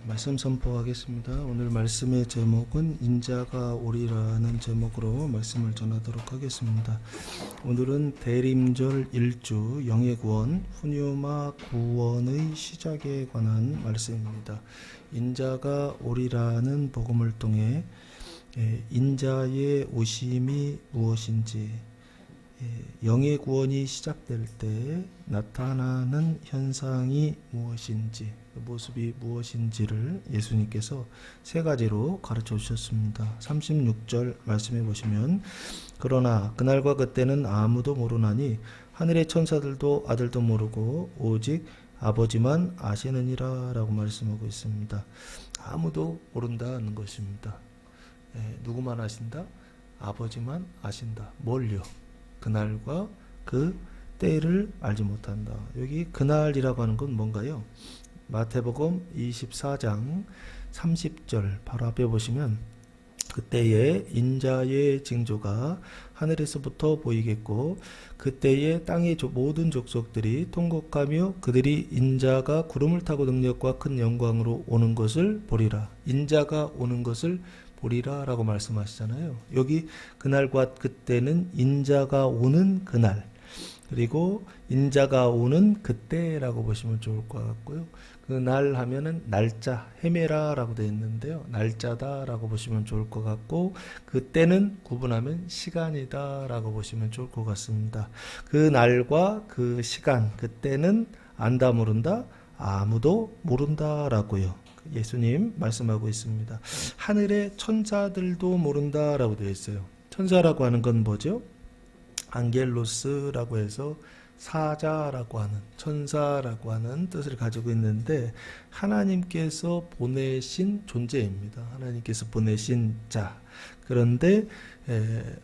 말씀 선포하겠습니다. 오늘 말씀의 제목은 인자가 오리라는 제목으로 말씀을 전하도록 하겠습니다. 오늘은 대림절 1주 영의 구원, 후뉴마 구원의 시작에 관한 말씀입니다. 인자가 오리라는 복음을 통해 인자의 오심이 무엇인지, 영의 구원이 시작될 때 나타나는 현상이 무엇인지, 그 모습이 무엇인지를 예수님께서 세 가지로 가르쳐 주셨습니다. 36절 말씀해 보시면, 그러나 그날과 그때는 아무도 모르나니 하늘의 천사들도 아들도 모르고 오직 아버지만 아시느니라 라고 말씀하고 있습니다. 아무도 모른다는 것입니다. 누구만 아신다? 아버지만 아신다. 뭘요? 그날과 그 때를 알지 못한다. 여기 그날이라고 하는 건 뭔가요? 마태복음 24장 30절 바로 앞에 보시면, 그때에 인자의 징조가 하늘에서부터 보이겠고 그때에 땅의 모든 족속들이 통곡하며 그들이 인자가 구름을 타고 능력과 큰 영광으로 오는 것을 보리라. 인자가 오는 것을 보리라 라고 말씀하시잖아요. 여기 그날과 그때는 인자가 오는 그날, 그리고 인자가 오는 그때라고 보시면 좋을 것 같고요. 그날 하면은 날짜, 헤메라 라고 되어 있는데요. 날짜다 라고 보시면 좋을 것 같고, 그때는 구분하면 시간이다 라고 보시면 좋을 것 같습니다. 그 날과 그 시간, 그때는 안다 모른다? 아무도 모른다 라고요. 예수님 말씀하고 있습니다. 하늘의 천사들도 모른다라고 되어 있어요. 천사라고 하는 건 뭐죠? 안겔로스라고 해서 사자라고 하는, 천사라고 하는 뜻을 가지고 있는데, 하나님께서 보내신 존재입니다. 하나님께서 보내신 자. 그런데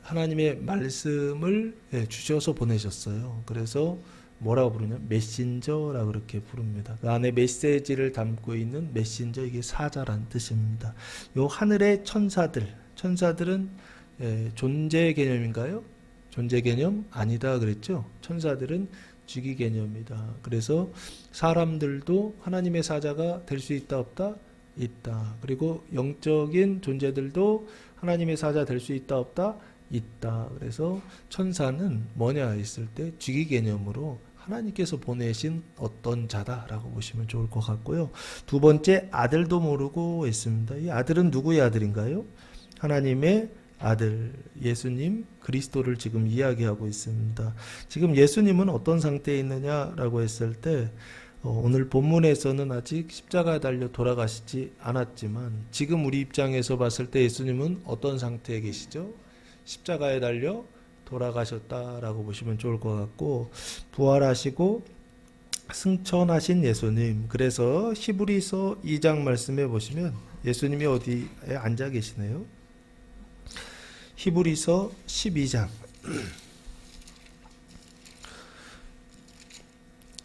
하나님의 말씀을 주셔서 보내셨어요. 그래서 뭐라고 부르냐? 메신저라고 그렇게 부릅니다. 그 안에 메시지를 담고 있는 메신저, 이게 사자란 뜻입니다. 요 하늘의 천사들은 존재 개념인가요? 존재 개념 아니다 그랬죠? 천사들은 직위 개념이다. 그래서 사람들도 하나님의 사자가 될 수 있다 없다? 있다. 그리고 영적인 존재들도 하나님의 사자 될 수 있다 없다? 있다. 그래서 천사는 뭐냐 했을 때 직위 개념으로 하나님께서 보내신 어떤 자다라고 보시면 좋을 것 같고요. 두 번째, 아들도 모르고 있습니다. 이 아들은 누구의 아들인가요? 하나님의 아들, 예수님 그리스도를 지금 이야기하고 있습니다. 지금 예수님은 어떤 상태에 있느냐라고 했을 때, 오늘 본문에서는 아직 십자가에 달려 돌아가시지 않았지만, 지금 우리 입장에서 봤을 때 예수님은 어떤 상태에 계시죠? 십자가에 달려 돌아가셨다라고 보시면 좋을 것 같고, 부활하시고 승천하신 예수님. 그래서 히브리서 2장 말씀해 보시면 예수님이 어디에 앉아 계시네요? 히브리서 12장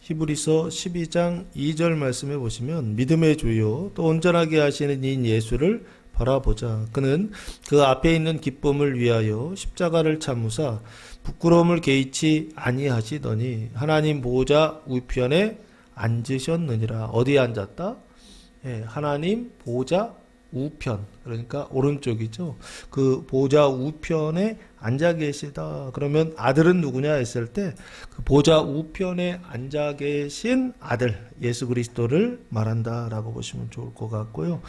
히브리서 12장 2절 말씀해 보시면, 믿음의 주요 또 온전하게 하시는 이 예수를 바라보자. 그는 그 앞에 있는 기쁨을 위하여 십자가를 참으사 부끄러움을 개의치 아니하시더니 하나님 보좌 우편에 앉으셨느니라. 어디에 앉았다? 하나님 보좌 우편, 그러니까 오른쪽이죠. 그 보좌 우편에 앉아 계시다. 그러면 아들은 누구냐 했을 때, 그 보좌 우편에 앉아 계신 아들 예수 그리스도를 말한다라고 보시면 좋을 것 같고요.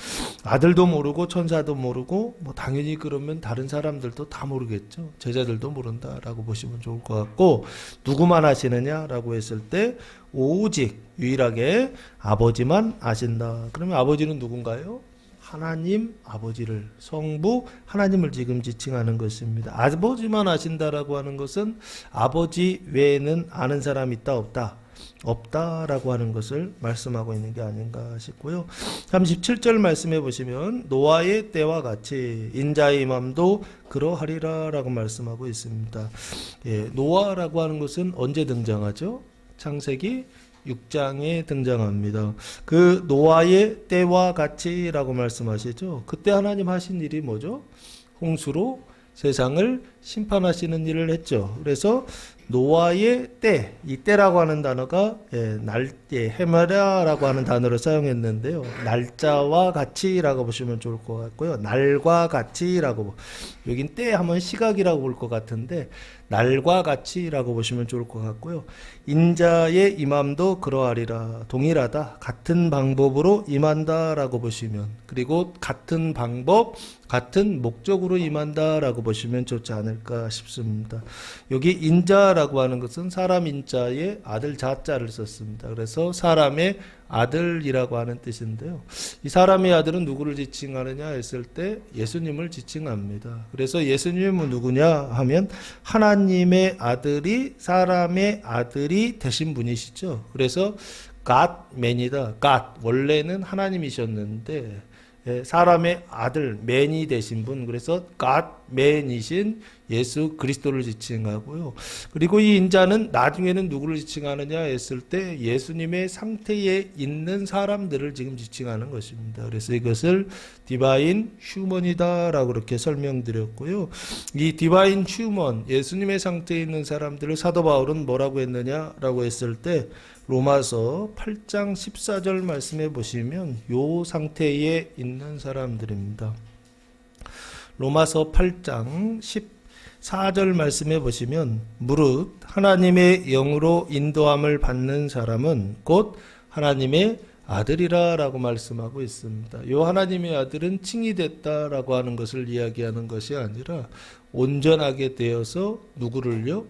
아들도 모르고 천사도 모르고, 뭐 당연히 그러면 다른 사람들도 다 모르겠죠. 제자들도 모른다라고 보시면 좋을 것 같고, 누구만 아시느냐라고 했을 때 오직 유일하게 아버지만 아신다. 그러면 아버지는 누군가요? 하나님 아버지를, 성부 하나님을 지금 지칭하는 것입니다. 아버지만 아신다라고 하는 것은 아버지 외에는 아는 사람이 있다 없다? 없다라고 하는 것을 말씀하고 있는 게 아닌가 싶고요. 37절 말씀해 보시면, 노아의 때와 같이 인자의 임함도 그러하리라 라고 말씀하고 있습니다. 노아라고 하는 것은 언제 등장하죠? 창세기 6장에 등장합니다. 그 노아의 때와 같이라고 말씀하시죠. 그때 하나님 하신 일이 뭐죠? 홍수로 세상을 심판하시는 일을 했죠. 그래서 노아의 때, 이 때라고 하는 단어가 헤메라라고 하는 단어를 사용했는데요. 날짜와 같이라고 보시면 좋을 것 같고요. 날과 같이라고, 여긴 때 하면 시각이라고 볼 것 같은데 날과 같이라고 보시면 좋을 것 같고요. 인자의 임함도 그러하리라. 동일하다. 같은 방법으로 임한다라고 보시면, 그리고 같은 방법, 같은 목적으로 임한다라고 보시면 좋지 않을까 싶습니다. 여기 인자라고 하는 것은 사람 인자에 아들 자자를 썼습니다. 그래서 사람의 아들이라고 하는 뜻인데요. 이 사람의 아들은 누구를 지칭하느냐 했을 때 예수님을 지칭합니다. 그래서 예수님은 누구냐 하면 하나님의 아들이 사람의 아들이 되신 분이시죠. 그래서 God-man이다. God, 원래는 하나님이셨는데 사람의 아들, 맨이 되신 분, 그래서 God-man이신 예수 그리스도를 지칭하고요. 그리고 이 인자는 나중에는 누구를 지칭하느냐 했을 때 예수님의 상태에 있는 사람들을 지금 지칭하는 것입니다. 그래서 이것을 디바인 휴먼이다라고 그렇게 설명드렸고요. 이 디바인 휴먼, 예수님의 상태에 있는 사람들을 사도 바울은 뭐라고 했느냐라고 했을 때 로마서 8장 14절 말씀해 보시면 요 상태에 있는 사람들입니다. 로마서 8장 14절 말씀해 보시면 무릇 하나님의 영으로 인도함을 받는 사람은 곧 하나님의 아들이라 라고 말씀하고 있습니다. 요 하나님의 아들은 칭의됐다라고 하는 것을 이야기하는 것이 아니라 온전하게 되어서 누구를요?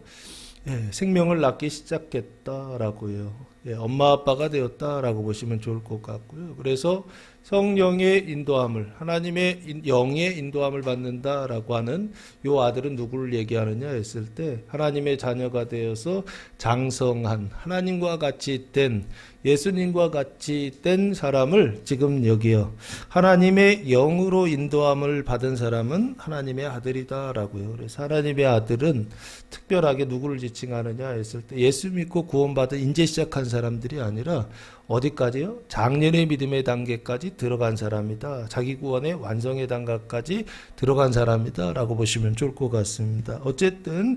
생명을 낳기 시작했다라고요. 엄마 아빠가 되었다라고 보시면 좋을 것 같고요. 그래서 성령의 인도함을, 하나님의 영의 인도함을 받는다라고 하는 요 아들은 누구를 얘기하느냐 했을 때 하나님의 자녀가 되어서 장성한, 하나님과 같이 된, 예수님과 같이 된 사람을 지금 여기요. 하나님의 영으로 인도함을 받은 사람은 하나님의 아들이다라고요. 그래서 하나님의 아들은 특별하게 누구를 지칭하느냐 했을 때 예수 믿고 구원받은 이제 시작한 사람들이 아니라 어디까지요? 장년의 믿음의 단계까지 들어간 사람이다. 자기 구원의 완성의 단계까지 들어간 사람이다 라고 보시면 좋을 것 같습니다. 어쨌든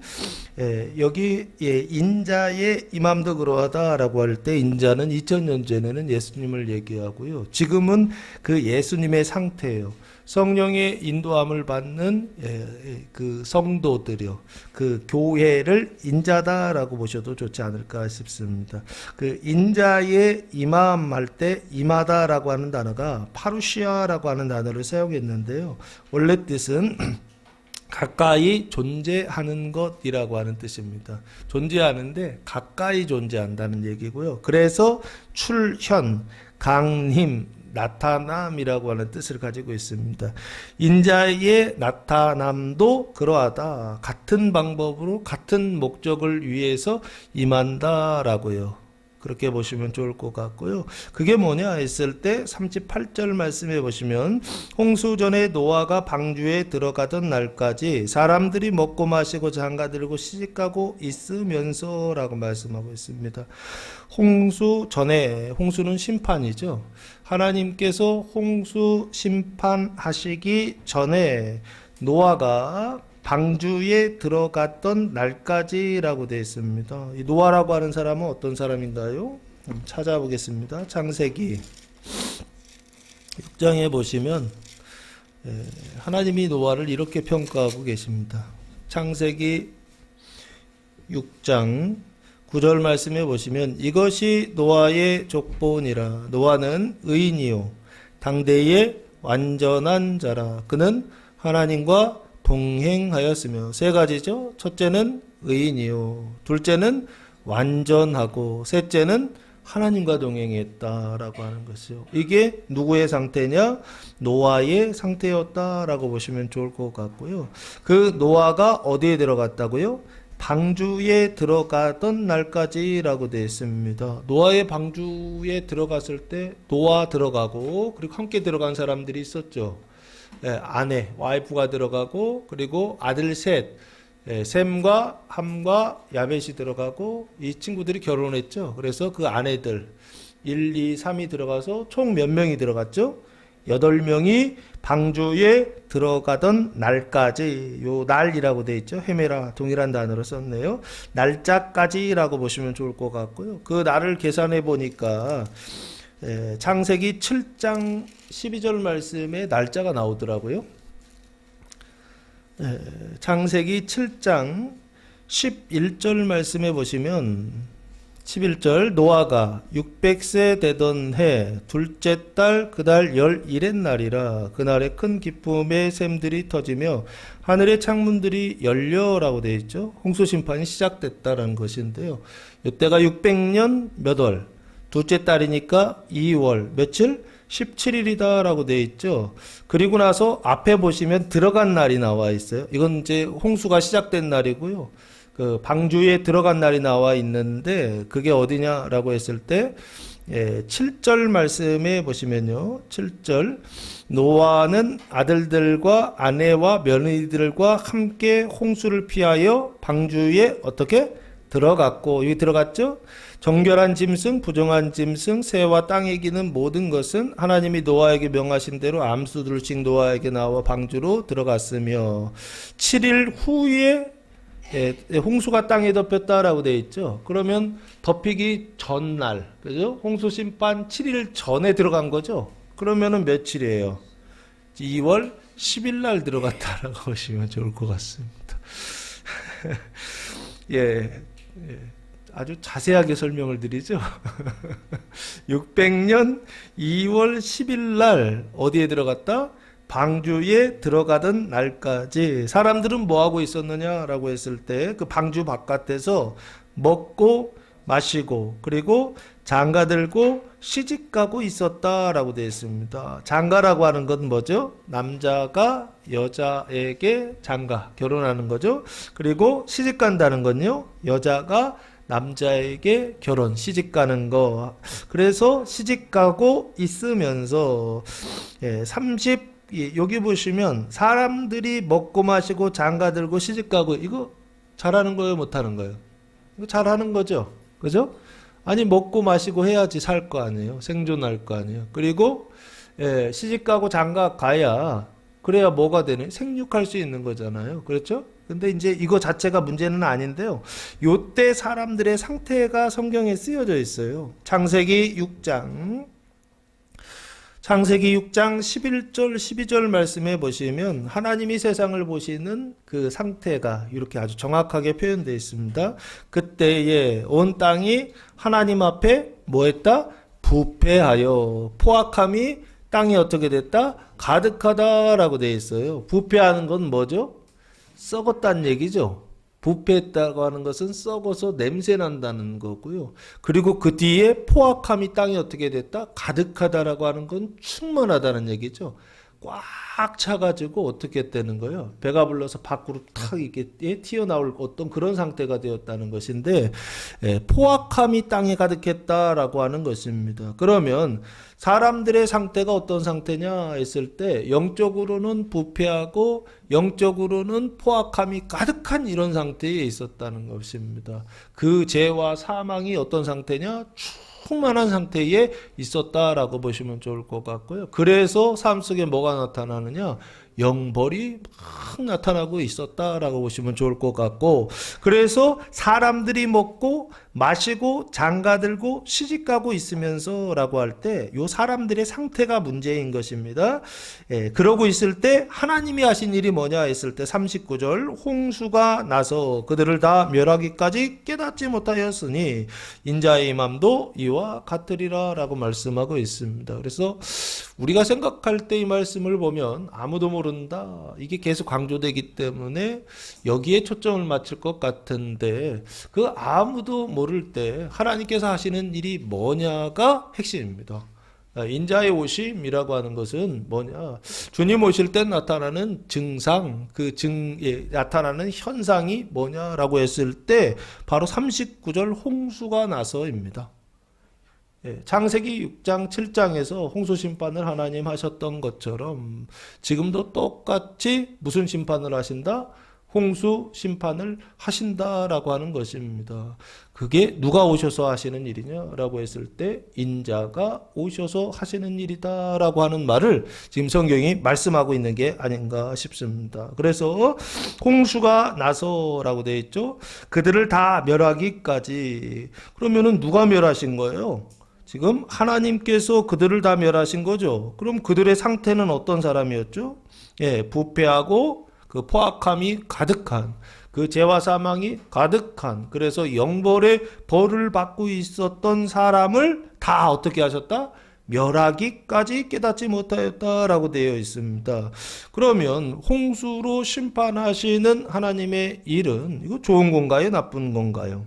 여기 인자의 임함도 그러하다 라고 할 때 인자는 2000년 전에는 예수님을 얘기하고요. 지금은 그 예수님의 상태예요. 성령의 인도함을 받는 그 성도들이요. 그 교회를 인자다라고 보셔도 좋지 않을까 싶습니다. 그 인자의 임함할 때 임하다라고 하는 단어가 파루시아라고 하는 단어를 사용했는데요. 원래 뜻은 가까이 존재하는 것이라고 하는 뜻입니다. 존재하는데 가까이 존재한다는 얘기고요. 그래서 출현, 강림, 나타남이라고 하는 뜻을 가지고 있습니다. 인자의 나타남도 그러하다. 같은 방법으로 같은 목적을 위해서 임한다라고요. 그렇게 보시면 좋을 것 같고요. 그게 뭐냐 했을 때 38절 말씀해 보시면 홍수 전에 노아가 방주에 들어가던 날까지 사람들이 먹고 마시고 장가들고 시집가고 있으면서 라고 말씀하고 있습니다. 홍수 전에, 홍수는 심판이죠. 하나님께서 홍수 심판하시기 전에 노아가 방주에 들어갔던 날까지라고 되어 있습니다. 이 노아라고 하는 사람은 어떤 사람인가요? 찾아보겠습니다. 창세기 6장에 보시면 하나님이 노아를 이렇게 평가하고 계십니다. 창세기 6장 9절 말씀해 보시면 이것이 노아의 족보니라. 노아는 의인이요 당대의 완전한 자라. 그는 하나님과 동행하였으며. 세 가지죠. 첫째는 의인이요, 둘째는 완전하고, 셋째는 하나님과 동행했다라고 하는 것이요. 이게 누구의 상태냐? 노아의 상태였다라고 보시면 좋을 것 같고요. 그 노아가 어디에 들어갔다고요? 방주에 들어가던 날까지라고 되어 있습니다. 노아의 방주에 들어갔을 때 노아 들어가고, 그리고 함께 들어간 사람들이 있었죠. 아내, 와이프가 들어가고, 그리고 아들 셋, 셈과 함과 야벳이 들어가고, 이 친구들이 결혼했죠. 그래서 그 아내들 1, 2, 3이 들어가서 총 몇 명이 들어갔죠? 8명이 방주에 들어가던 날까지, 요 날이라고 돼 있죠. 헤메라 동일한 단어로 썼네요. 날짜까지라고 보시면 좋을 것 같고요. 그 날을 계산해 보니까 창세기 7장 12절 말씀에 날짜가 나오더라고요. 창세기 7장 11절 말씀에 보시면 11절 노아가 600세 되던 해 둘째 달 그달 11의 날이라 그날에 큰 기쁨의 샘들이 터지며 하늘의 창문들이 열려라고 되어 있죠. 홍수 심판이 시작됐다라는 것인데요. 이때가 600년 몇 월? 둘째 달이니까 2월 며칠? 17일이다 라고 되어 있죠. 그리고 나서 앞에 보시면 들어간 날이 나와 있어요. 이건 이제 홍수가 시작된 날이고요. 그 방주에 들어간 날이 나와 있는데 그게 어디냐라고 했을 때 7절 말씀에 보시면요. 7절 노아는 아들들과 아내와 며느리들과 함께 홍수를 피하여 방주에 어떻게 들어갔고, 여기 들어갔죠? 정결한 짐승, 부정한 짐승, 새와 땅에 기는 모든 것은 하나님이 노아에게 명하신 대로 암수들씩 노아에게 나와 방주로 들어갔으며 7일 후에 홍수가 땅에 덮였다라고 되어 있죠. 그러면 덮이기 전날, 그죠? 홍수 심판 7일 전에 들어간 거죠. 그러면은 며칠이에요? 2월 10일 날 들어갔다라고 보시면 좋을 것 같습니다. 아주 자세하게 설명을 드리죠. 600년 2월 10일 날 어디에 들어갔다? 방주에 들어가던 날까지 사람들은 뭐 하고 있었느냐라고 했을 때 그 방주 바깥에서 먹고 마시고 그리고 장가 들고 시집가고 있었다라고 되어 있습니다. 장가라고 하는 건 뭐죠? 남자가 여자에게 장가, 결혼하는 거죠. 그리고 시집간다는 건요, 여자가 남자에게 결혼, 시집가는 거. 그래서 시집가고 있으면서 여기 보시면 사람들이 먹고 마시고 장가 들고 시집가고, 이거 잘하는 거예요, 못하는 거예요? 이거 잘하는 거죠, 그죠? 아니 먹고 마시고 해야지 살 거 아니에요, 생존할 거 아니에요. 그리고 시집가고 장가 가야, 그래야 뭐가 되는, 생육할 수 있는 거잖아요, 그렇죠? 근데 이제 이거 자체가 문제는 아닌데요, 요때 사람들의 상태가 성경에 쓰여져 있어요. 창세기 6장 11절 12절 말씀해 보시면 하나님이 세상을 보시는 그 상태가 이렇게 아주 정확하게 표현되어 있습니다. 그때에 온 땅이 하나님 앞에 뭐 했다? 부패하여, 포악함이 땅이 어떻게 됐다? 가득하다라고 되어 있어요. 부패하는 건 뭐죠? 썩었다는 얘기죠. 부패했다고 하는 것은 썩어서 냄새 난다는 거고요. 그리고 그 뒤에 포악함이 땅에 어떻게 됐다? 가득하다라고 하는 건 충만하다는 얘기죠. 꽉 차가지고 어떻게 되는 거예요? 배가 불러서 밖으로 탁 이렇게 튀어나올 어떤 그런 상태가 되었다는 것인데, 포악함이 땅에 가득했다라고 하는 것입니다. 그러면 사람들의 상태가 어떤 상태냐 했을 때, 영적으로는 부패하고 영적으로는 포악함이 가득한 이런 상태에 있었다는 것입니다. 그 죄와 사망이 어떤 상태냐? 충만한 상태에 있었다라고 보시면 좋을 것 같고요. 그래서 삶 속에 뭐가 나타나느냐? 영벌이 막 나타나고 있었다라고 보시면 좋을 것 같고, 그래서 사람들이 먹고 마시고 장가들고 시집가고 있으면서 라고 할 때 요 사람들의 상태가 문제인 것입니다. 그러고 있을 때 하나님이 하신 일이 뭐냐 했을 때 39절 홍수가 나서 그들을 다 멸하기까지 깨닫지 못하였으니 인자의 임함도 이와 같으리라 라고 말씀하고 있습니다. 그래서 우리가 생각할 때 이 말씀을 보면 아무도 모른다, 이게 계속 강조되기 때문에 여기에 초점을 맞출 것 같은데, 그 아무도 모를 때 하나님께서 하시는 일이 뭐냐가 핵심입니다. 인자의 오심이라고 하는 것은 뭐냐? 주님 오실 때 나타나는 증상, 나타나는 현상이 뭐냐라고 했을 때 바로 39절 홍수가 나서입니다. 창세기 6장 7장에서 홍수 심판을 하나님 하셨던 것처럼 지금도 똑같이 무슨 심판을 하신다? 홍수 심판을 하신다라고 하는 것입니다. 그게 누가 오셔서 하시는 일이냐라고 했을 때 인자가 오셔서 하시는 일이다라고 하는 말을 지금 성경이 말씀하고 있는 게 아닌가 싶습니다. 그래서 홍수가 나서라고 되어 있죠. 그들을 다 멸하기까지. 그러면은 누가 멸하신 거예요? 지금 하나님께서 그들을 다 멸하신 거죠. 그럼 그들의 상태는 어떤 사람이었죠? 예, 부패하고 그 포악함이 가득한, 그 죄와 사망이 가득한, 그래서 영벌의 벌을 받고 있었던 사람을 다 어떻게 하셨다? 멸하기까지 깨닫지 못하였다라고 되어 있습니다. 그러면 홍수로 심판하시는 하나님의 일은 이거 좋은 건가요? 나쁜 건가요?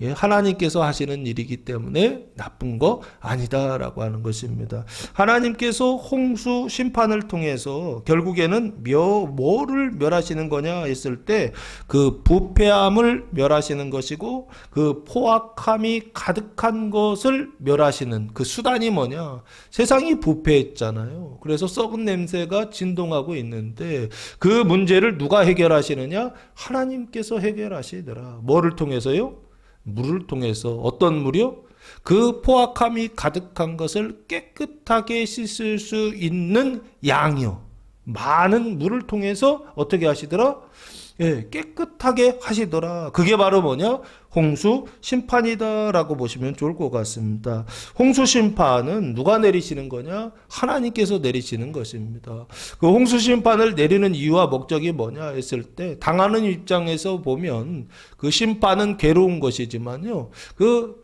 예, 하나님께서 하시는 일이기 때문에 나쁜 거 아니다라고 하는 것입니다. 하나님께서 홍수 심판을 통해서 결국에는 뭐를 멸하시는 거냐 했을 때 그 부패함을 멸하시는 것이고 그 포악함이 가득한 것을 멸하시는 그 수단이 뭐냐? 세상이 부패했잖아요. 그래서 썩은 냄새가 진동하고 있는데 그 문제를 누가 해결하시느냐? 하나님께서 해결하시더라. 뭐를 통해서요? 물을 통해서. 어떤 물이요? 그 포악함이 가득한 것을 깨끗하게 씻을 수 있는 양이요. 많은 물을 통해서 어떻게 하시더라? 예, 깨끗하게 하시더라. 그게 바로 뭐냐? 홍수 심판이다라고 보시면 좋을 것 같습니다. 홍수 심판은 누가 내리시는 거냐? 하나님께서 내리시는 것입니다. 그 홍수 심판을 내리는 이유와 목적이 뭐냐 했을 때 당하는 입장에서 보면 그 심판은 괴로운 것이지만요. 그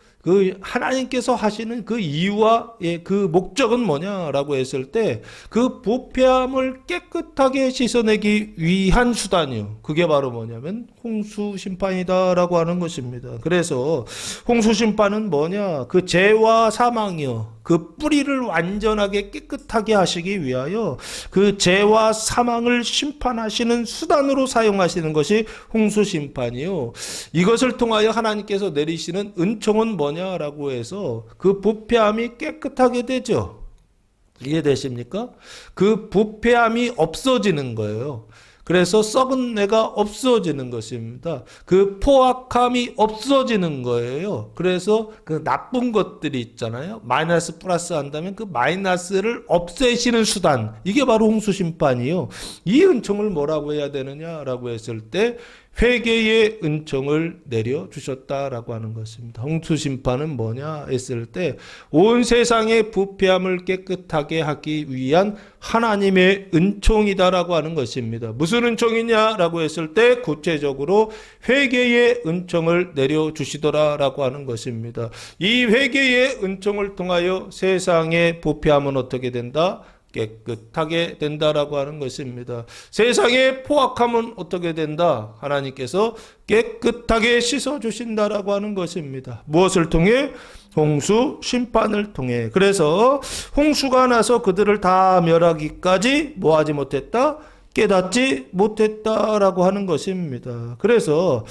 하나님께서 하시는 그 이유와 그 목적은 뭐냐라고 했을 때 그 부패함을 깨끗하게 씻어내기 위한 수단이요. 그게 바로 뭐냐면 홍수 심판이다라고 하는 것입니다. 그래서 홍수 심판은 뭐냐? 그 죄와 사망이요. 그 뿌리를 완전하게 깨끗하게 하시기 위하여 그 죄와 사망을 심판하시는 수단으로 사용하시는 것이 홍수 심판이요. 이것을 통하여 하나님께서 내리시는 은총은 뭐냐라고 해서 그 부패함이 깨끗하게 되죠. 이해되십니까? 그 부패함이 없어지는 거예요. 그래서 썩은 내가 없어지는 것입니다. 그 포악함이 없어지는 거예요. 그래서 그 나쁜 것들이 있잖아요. 마이너스 플러스 한다면 그 마이너스를 없애시는 수단. 이게 바로 홍수 심판이요. 이 은총을 뭐라고 해야 되느냐라고 했을 때 회개의 은총을 내려주셨다라고 하는 것입니다. 홍수 심판은 뭐냐 했을 때 온 세상의 부패함을 깨끗하게 하기 위한 하나님의 은총이다라고 하는 것입니다. 무슨 은총이냐라고 했을 때 구체적으로 회개의 은총을 내려주시더라라고 하는 것입니다. 이 회개의 은총을 통하여 세상의 부패함은 어떻게 된다? 깨끗하게 된다라고 하는 것입니다. 세상의 포악함은 어떻게 된다? 하나님께서 깨끗하게 씻어주신다라고 하는 것입니다. 무엇을 통해? 홍수 심판을 통해. 그래서 홍수가 나서 그들을 다 멸하기까지 뭐하지 못했다? 깨닫지 못했다라고 하는 것입니다. 그래서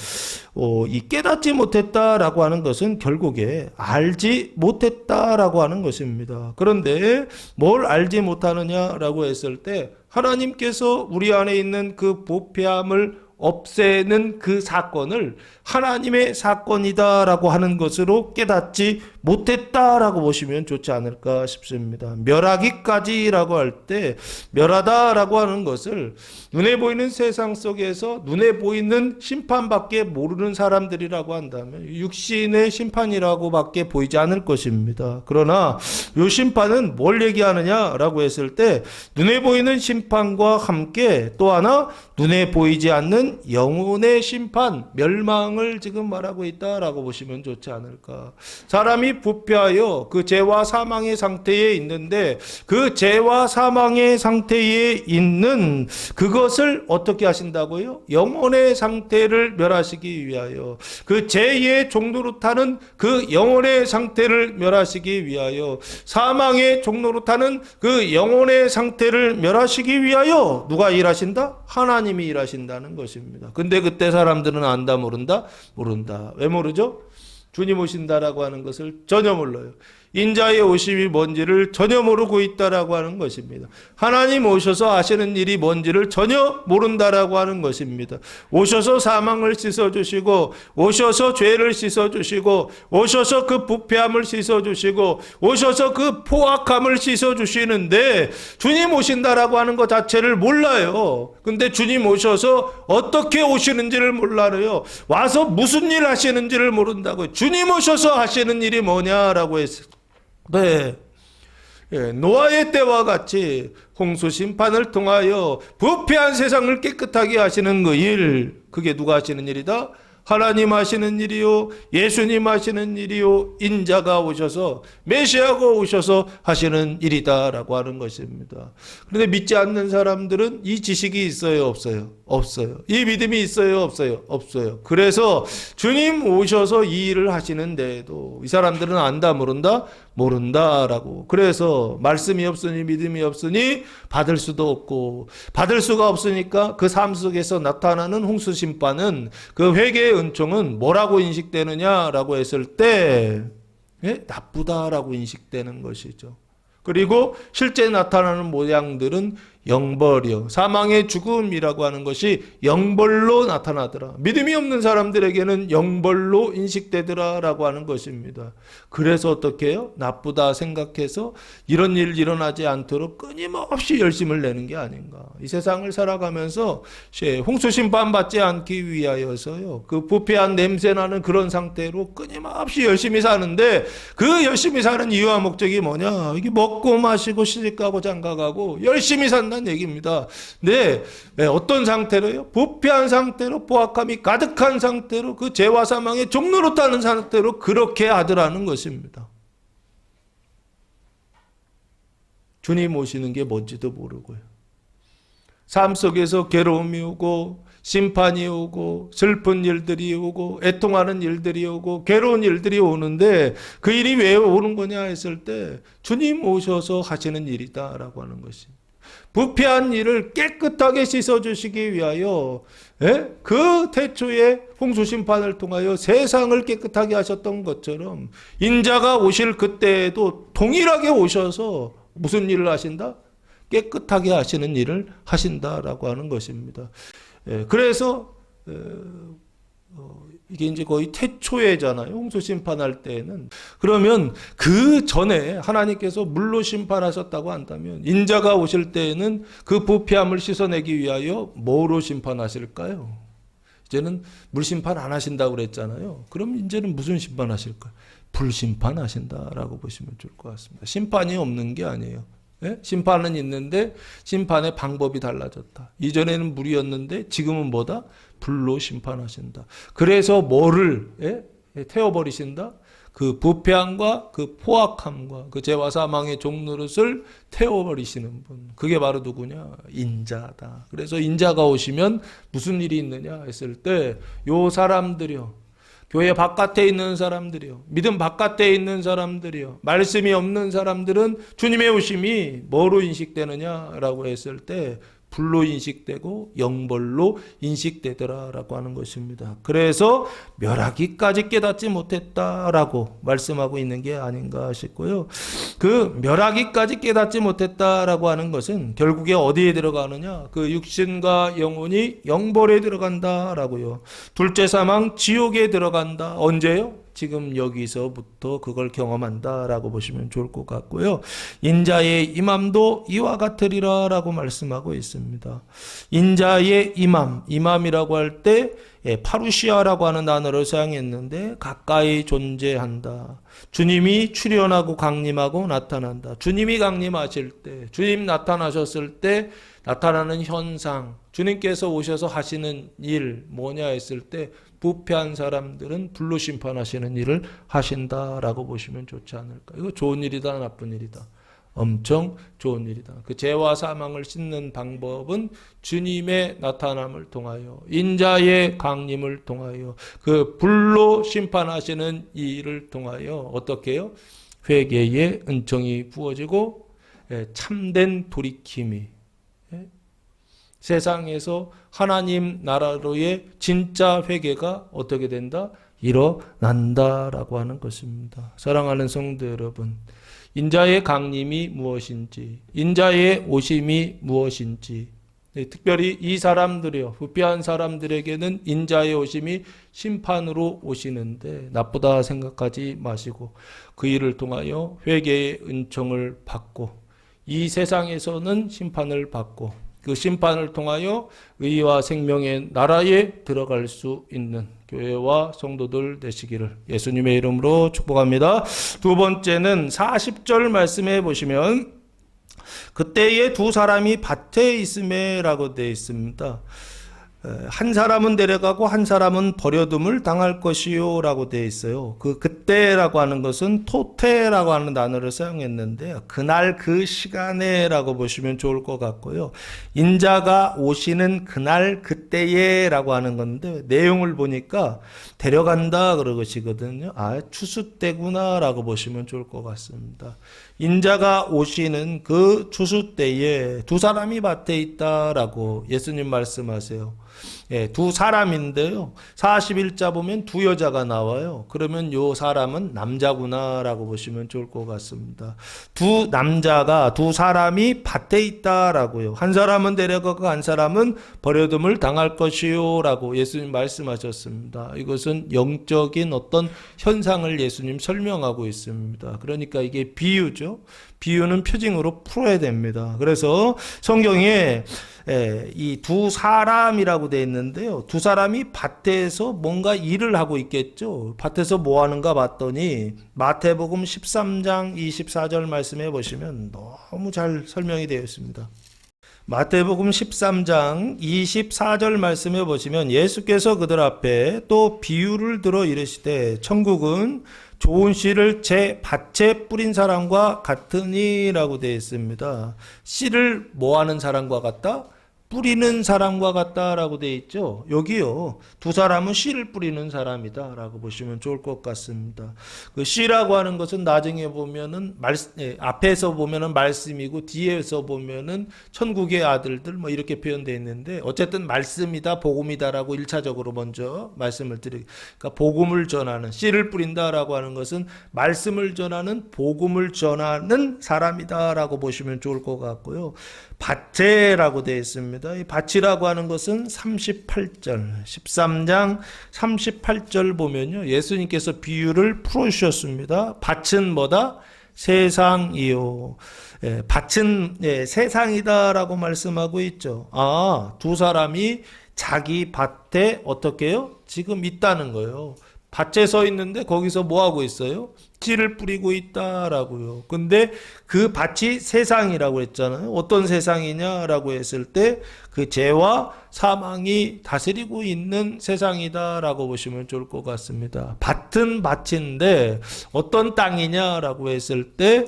이 깨닫지 못했다라고 하는 것은 결국에 알지 못했다라고 하는 것입니다. 그런데 뭘 알지 못하느냐라고 했을 때 하나님께서 우리 안에 있는 그 부패함을 없애는 그 사건을 하나님의 사건이다라고 하는 것으로 깨닫지 못했다라고 보시면 좋지 않을까 싶습니다. 멸하기까지라고 할 때 멸하다라고 하는 것을 눈에 보이는 세상 속에서 눈에 보이는 심판밖에 모르는 사람들이라고 한다면 육신의 심판이라고 밖에 보이지 않을 것입니다. 그러나 이 심판은 뭘 얘기하느냐라고 했을 때 눈에 보이는 심판과 함께 또 하나 눈에 보이지 않는 영혼의 심판, 멸망을 지금 말하고 있다라고 보시면 좋지 않을까. 사람이 부패하여 그 죄와 사망의 상태에 있는데 그 죄와 사망의 상태에 있는 그것을 어떻게 하신다고요? 영혼의 상태를 멸하시기 위하여 그 죄의 종로로 타는 그 영혼의 상태를 멸하시기 위하여 사망의 종로로 타는 그 영혼의 상태를 멸하시기 위하여 누가 일하신다? 하나님이 일하신다는 것입니다. 근데 그때 사람들은 안다 모른다? 모른다. 왜 모르죠? 주님 오신다라고 하는 것을 전혀 몰라요. 인자의 오심이 뭔지를 전혀 모르고 있다라고 하는 것입니다. 하나님 오셔서 하시는 일이 뭔지를 전혀 모른다라고 하는 것입니다. 오셔서 사망을 씻어주시고, 오셔서 죄를 씻어주시고, 오셔서 그 부패함을 씻어주시고, 오셔서 그 포악함을 씻어주시는데 주님 오신다라고 하는 것 자체를 몰라요. 근데 주님 오셔서 어떻게 오시는지를 몰라요. 와서 무슨 일 하시는지를 모른다고요. 주님 오셔서 하시는 일이 뭐냐라고 했어요. 네. 노아의 때와 같이 홍수 심판을 통하여 부패한 세상을 깨끗하게 하시는 그 일, 그게 누가 하시는 일이다? 하나님 하시는 일이요, 예수님 하시는 일이요, 인자가 오셔서, 메시아가 오셔서 하시는 일이다라고 하는 것입니다. 그런데 믿지 않는 사람들은 이 지식이 있어요, 없어요? 없어요. 이 믿음이 있어요, 없어요? 없어요. 그래서 주님 오셔서 이 일을 하시는데도 이 사람들은 안다, 모른다? 모른다라고. 그래서 말씀이 없으니 믿음이 없으니 받을 수도 없고, 받을 수가 없으니까 그 삶 속에서 나타나는 홍수 심판은, 그 회개의 은총은 뭐라고 인식되느냐라고 했을 때 나쁘다라고 인식되는 것이죠. 그리고 실제 나타나는 모양들은 영벌이요, 사망의 죽음이라고 하는 것이 영벌로 나타나더라. 믿음이 없는 사람들에게는 영벌로 인식되더라라고 하는 것입니다. 그래서 어떻게 해요? 나쁘다 생각해서 이런 일 일어나지 않도록 끊임없이 열심을 내는 게 아닌가. 이 세상을 살아가면서 홍수 심판 받지 않기 위하여서요, 그 부패한 냄새나는 그런 상태로 끊임없이 열심히 사는데, 그 열심히 사는 이유와 목적이 뭐냐? 이게 먹고 마시고 시집가고 장가가고 열심히 산다는 얘기입니다. 네, 어떤 상태로요? 부패한 상태로, 포악함이 가득한 상태로, 그 죄와 사망의 종로로 타는 상태로 그렇게 하더라는 것입니다. 주님 오시는 게 뭔지도 모르고요. 삶 속에서 괴로움이 오고, 심판이 오고, 슬픈 일들이 오고, 애통하는 일들이 오고, 괴로운 일들이 오는데 그 일이 왜 오는 거냐 했을 때 주님 오셔서 하시는 일이다라고 하는 것입니다. 부패한 일을 깨끗하게 씻어주시기 위하여 그 태초에 홍수 심판을 통하여 세상을 깨끗하게 하셨던 것처럼 인자가 오실 그때에도 동일하게 오셔서 무슨 일을 하신다? 깨끗하게 하시는 일을 하신다라고 하는 것입니다. 그래서 이게 이제 거의 태초에잖아요. 홍수 심판할 때에는. 그러면 그 전에 하나님께서 물로 심판하셨다고 한다면 인자가 오실 때에는 그 부패함을 씻어내기 위하여 뭐로 심판하실까요? 이제는 물 심판 안 하신다고 그랬잖아요. 그럼 이제는 무슨 심판하실까요? 불 심판하신다라고 보시면 좋을 것 같습니다. 심판이 없는 게 아니에요. 심판은 있는데 심판의 방법이 달라졌다. 이전에는 물이었는데 지금은 뭐다? 불로 심판하신다. 그래서 뭐를 태워버리신다? 그 부패함과 그 포악함과 그 죄와 사망의 종노릇을 태워버리시는 분. 그게 바로 누구냐? 인자다. 그래서 인자가 오시면 무슨 일이 있느냐 했을 때 요 사람들이요, 교회 바깥에 있는 사람들이요, 믿음 바깥에 있는 사람들이요, 말씀이 없는 사람들은 주님의 오심이 뭐로 인식되느냐라고 했을 때 불로 인식되고 영벌로 인식되더라라고 하는 것입니다. 그래서 멸하기까지 깨닫지 못했다라고 말씀하고 있는 게 아닌가 싶고요. 그 멸하기까지 깨닫지 못했다라고 하는 것은 결국에 어디에 들어가느냐? 그 육신과 영혼이 영벌에 들어간다라고요. 둘째 사망 지옥에 들어간다. 언제요? 지금 여기서부터 그걸 경험한다라고 보시면 좋을 것 같고요. 인자의 임함도 이와 같으리라 라고 말씀하고 있습니다. 인자의 임함이라고 할 때 파루시아라고 하는 단어를 사용했는데 가까이 존재한다. 주님이 출현하고 강림하고 나타난다. 주님이 강림하실 때, 주님 나타나셨을 때 나타나는 현상, 주님께서 오셔서 하시는 일 뭐냐 했을 때 부패한 사람들은 불로 심판하시는 일을 하신다라고 보시면 좋지 않을까. 이거 좋은 일이다, 나쁜 일이다? 엄청 좋은 일이다. 그 죄와 사망을 씻는 방법은 주님의 나타남을 통하여, 인자의 강림을 통하여, 그 불로 심판하시는 이 일을 통하여 어떻게 해요? 회개의 은총이 부어지고 참된 돌이킴이, 세상에서 하나님 나라로의 진짜 회개가 어떻게 된다? 일어난다라고 하는 것입니다. 사랑하는 성도 여러분, 인자의 강림이 무엇인지, 인자의 오심이 무엇인지, 특별히 이 사람들이요, 부패한 사람들에게는 인자의 오심이 심판으로 오시는데 나쁘다 생각하지 마시고 그 일을 통하여 회개의 은총을 받고 이 세상에서는 심판을 받고 그 심판을 통하여 의와 생명의 나라에 들어갈 수 있는 교회와 성도들 되시기를 예수님의 이름으로 축복합니다. 두 번째는 40절 말씀해 보시면 그때에 두 사람이 밭에 있음에 라고 되어 있습니다. 한 사람은 데려가고 한 사람은 버려둠을 당할 것이요 라고 되어 있어요. 그때라고 하는 것은 토테라고 하는 단어를 사용했는데요. 그날 그 시간에 라고 보시면 좋을 것 같고요. 인자가 오시는 그날 그때에 라고 하는 건데 내용을 보니까 데려간다 그러시거든요. 추수 때구나 라고 보시면 좋을 것 같습니다. 인자가 오시는 그 추수 때에 두 사람이 밭에 있다라고 예수님 말씀하세요. 두 사람인데요. 41자 보면 두 여자가 나와요. 그러면 요 사람은 남자구나라고 보시면 좋을 것 같습니다. 두 남자가 두 사람이 밭에 있다라고요. 한 사람은 데려가고 한 사람은 버려둠을 당할 것이요라고 예수님 말씀하셨습니다. 이것은 영적인 어떤 현상을 예수님 설명하고 있습니다. 그러니까 이게 비유죠. 비유는 표징으로 풀어야 됩니다. 그래서 성경에 이 두 사람이라고 되어 있는데요. 두 사람이 밭에서 뭔가 일을 하고 있겠죠. 밭에서 뭐 하는가 봤더니 마태복음 13장 24절 말씀해 보시면 너무 잘 설명이 되어 있습니다. 마태복음 13장 24절 말씀해 보시면 예수께서 그들 앞에 또 비유를 들어 이르시되 천국은 좋은 씨를 제 밭에 뿌린 사람과 같으니라고 되어 있습니다. 씨를 뭐 하는 사람과 같다? 뿌리는 사람과 같다라고 되어 있죠. 여기요. 두 사람은 씨를 뿌리는 사람이다라고 보시면 좋을 것 같습니다. 그 씨라고 하는 것은 나중에 보면은 앞에서 보면은 말씀이고 뒤에서 보면은 천국의 아들들 뭐 이렇게 표현되어 있는데 어쨌든 말씀이다, 복음이다라고 1차적으로 먼저 말씀을 그러니까 복음을 전하는 씨를 뿌린다라고 하는 것은 말씀을 전하는 복음을 전하는 사람이다라고 보시면 좋을 것 같고요. 밭에라고 되어 있습니다. 이 밭이라고 하는 것은 38절, 13장 38절 보면요. 예수님께서 비유를 풀어주셨습니다. 밭은 뭐다? 세상이요. 밭은 세상이다라고 말씀하고 있죠. 두 사람이 자기 밭에 어떻게 해요? 지금 있다는 거예요. 밭에 서 있는데 거기서 뭐 하고 있어요? 씨를 뿌리고 있다라고요. 근데 그 밭이 세상이라고 했잖아요. 어떤 세상이냐라고 했을 때 그 죄와 사망이 다스리고 있는 세상이다라고 보시면 좋을 것 같습니다. 밭은 밭인데 어떤 땅이냐라고 했을 때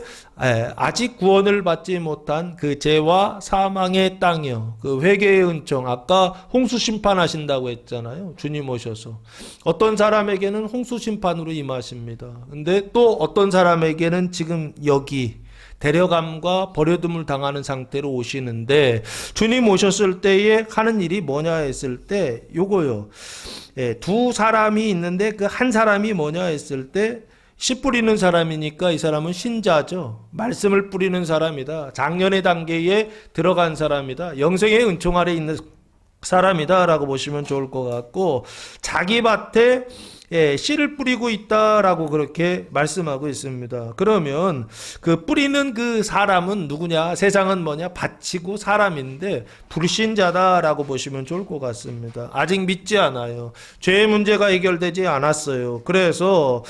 아직 구원을 받지 못한 그 죄와 사망의 땅이요. 그 회개의 은총, 아까 홍수 심판하신다고 했잖아요. 주님 오셔서 어떤 사람에게는 홍수 심판으로 임하십니다. 근데 또 어떤 사람에게는 지금 여기 데려감과 버려둠을 당하는 상태로 오시는데 주님 오셨을 때에 하는 일이 뭐냐 했을 때 요거요. 두 사람이 있는데 그 한 사람이 뭐냐 했을 때 씨 뿌리는 사람이니까 이 사람은 신자죠. 말씀을 뿌리는 사람이다. 작년의 단계에 들어간 사람이다. 영생의 은총 아래 있는 사람이다 라고 보시면 좋을 것 같고 자기 밭에 씨를 뿌리고 있다라고 그렇게 말씀하고 있습니다. 그러면 그 뿌리는 그 사람은 누구냐? 세상은 뭐냐? 밭이고 사람인데 불신자다라고 보시면 좋을 것 같습니다. 아직 믿지 않아요. 죄의 문제가 해결되지 않았어요. 그래서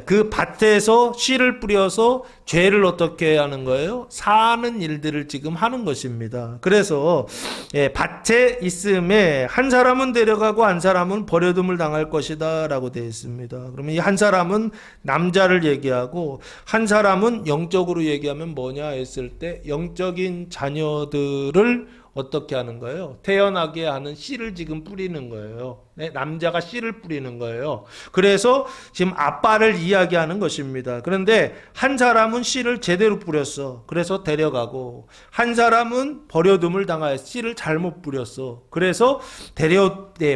그 밭에서 씨를 뿌려서 죄를 어떻게 하는 거예요? 사는 일들을 지금 하는 것입니다. 그래서 밭에 있음에 한 사람은 데려가고 한 사람은 버려둠을 당할 것이다 라고 되어 있습니다. 그러면 이 한 사람은 남자를 얘기하고 한 사람은 영적으로 얘기하면 뭐냐 했을 때 영적인 자녀들을 어떻게 하는 거예요? 태어나게 하는 씨를 지금 뿌리는 거예요. 네, 남자가 씨를 뿌리는 거예요. 그래서 지금 아빠를 이야기하는 것입니다. 그런데 한 사람은 씨를 제대로 뿌렸어. 그래서 데려가고, 한 사람은 버려둠을 당하여 씨를 잘못 뿌렸어. 그래서